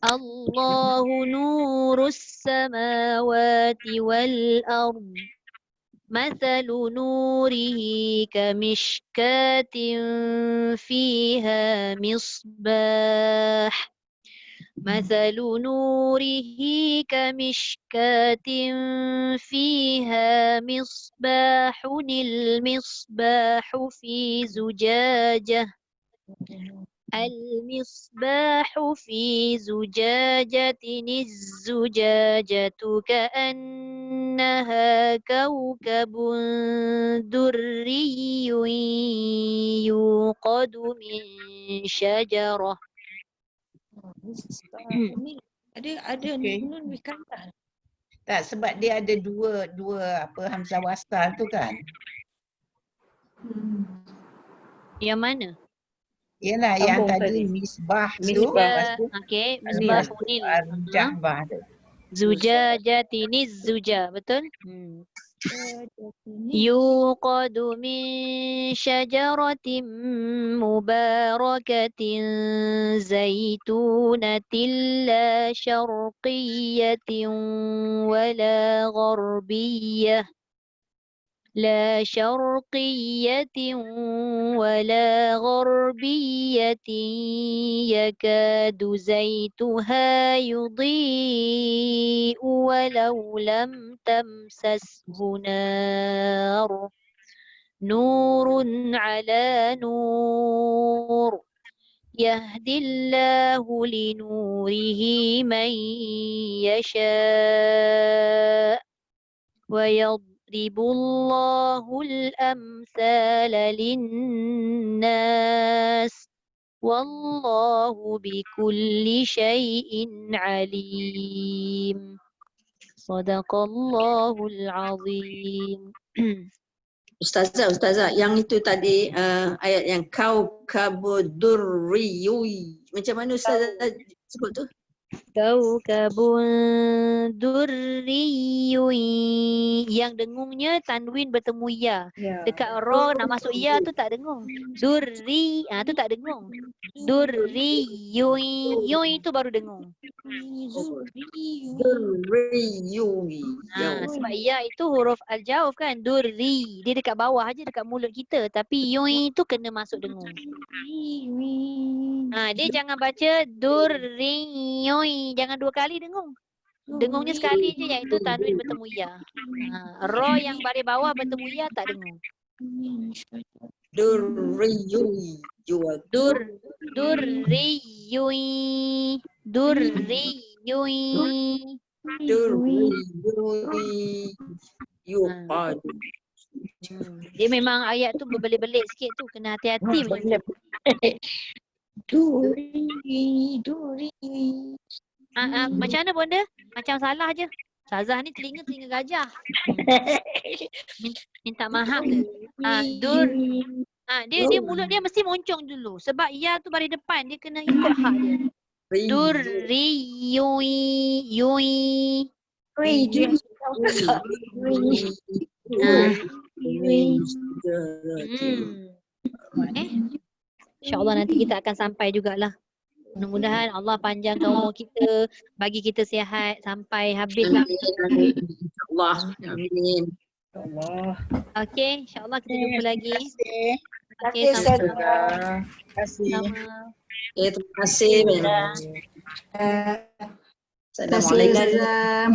[SPEAKER 1] Allahu nurus samawati wal ard. Mathalu nurihi kamishkatin fiha misbah. مثل نوره كمشكاة فيها مصباح المصباح في زجاجة الزجاجة كأنها كوكب دري يوقد من شجرة.
[SPEAKER 8] Ada nun wikanta. Tak, sebab dia ada dua hamzah wasal tu kan.
[SPEAKER 1] Yang mana?
[SPEAKER 8] Yalah yang
[SPEAKER 3] Sambung
[SPEAKER 8] tadi
[SPEAKER 3] tadi.
[SPEAKER 8] misbah tu
[SPEAKER 3] Misbah.
[SPEAKER 8] lepas tu
[SPEAKER 1] Okey, misbahunil.
[SPEAKER 8] jahbah tu.
[SPEAKER 1] Zujajatiniz zuja, betul? Yuqadu min syajaratin mubarakatin zaitunatin la syarqiyatin wala gharbiyah. لا شرقية ولا غربية يكاد زيتها يضيء ولو لم تمسسه نار نور على نور يهدي الله لنوره من يشاء ويضرب الله الأمثال للناس Wallahu bikulli syai'in alim. Sadaqallahul azim.
[SPEAKER 2] Ustazah, yang itu tadi ayat yang kau kabudurriyui. Macam mana Ustazah sebut tu?
[SPEAKER 1] Kaukabun durriyun. Yang dengungnya tanwin bertemu ya. Dekat ra nak masuk ya tu tak dengung. Durri, tu tak dengung. Durriyun. Yun itu baru dengung.
[SPEAKER 2] Durriyui.
[SPEAKER 1] Sebab ya itu huruf al-jauf kan. Durri. Dia dekat bawah aja, dekat mulut kita. Tapi yun itu kena masuk dengung. Dia jangan baca durriyun. Jangan 2 kali dengung. Dengungnya sekali je, iaitu tanwin bertemu ya. Ra yang baris bawah bertemu ya tak dengung.
[SPEAKER 2] Durriyui.
[SPEAKER 1] Durriyun. Durriyun.
[SPEAKER 2] Durriyui. Yuqadu.
[SPEAKER 1] Dia memang ayat tu berbelit-belit sikit tu. Kena hati-hati macam tu.
[SPEAKER 8] Duri.
[SPEAKER 1] Macam mana bonda? Macam salah je. Ustazah ni telinga gajah. Minta maaf ke? Dia mulut dia mesti moncong dulu. Sebab ya tu baris depan. Dia kena ikut hak dia. Durriyui. InsyaAllah nanti kita akan sampai jugalah. Mudah-mudahan Allah panjangkan umur kita, bagi kita sihat sampai habis lah.
[SPEAKER 2] Allah. Amin.
[SPEAKER 3] Allah.
[SPEAKER 1] Okey, insyaAllah kita jumpa lagi. Okey,
[SPEAKER 8] Okey,
[SPEAKER 1] sama-sama.
[SPEAKER 8] Terima kasih.
[SPEAKER 2] Terima kasih. Assalamualaikum.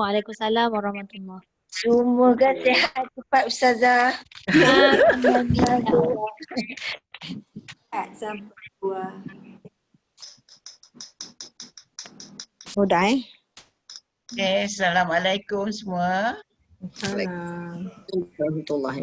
[SPEAKER 1] Waalaikumsalam warahmatullahi.
[SPEAKER 8] Semoga sihat cepat Ustazah.
[SPEAKER 5] Sampai dua.
[SPEAKER 6] Mudah
[SPEAKER 8] Assalamualaikum semua.
[SPEAKER 3] Salam.
[SPEAKER 2] Warahmatullahi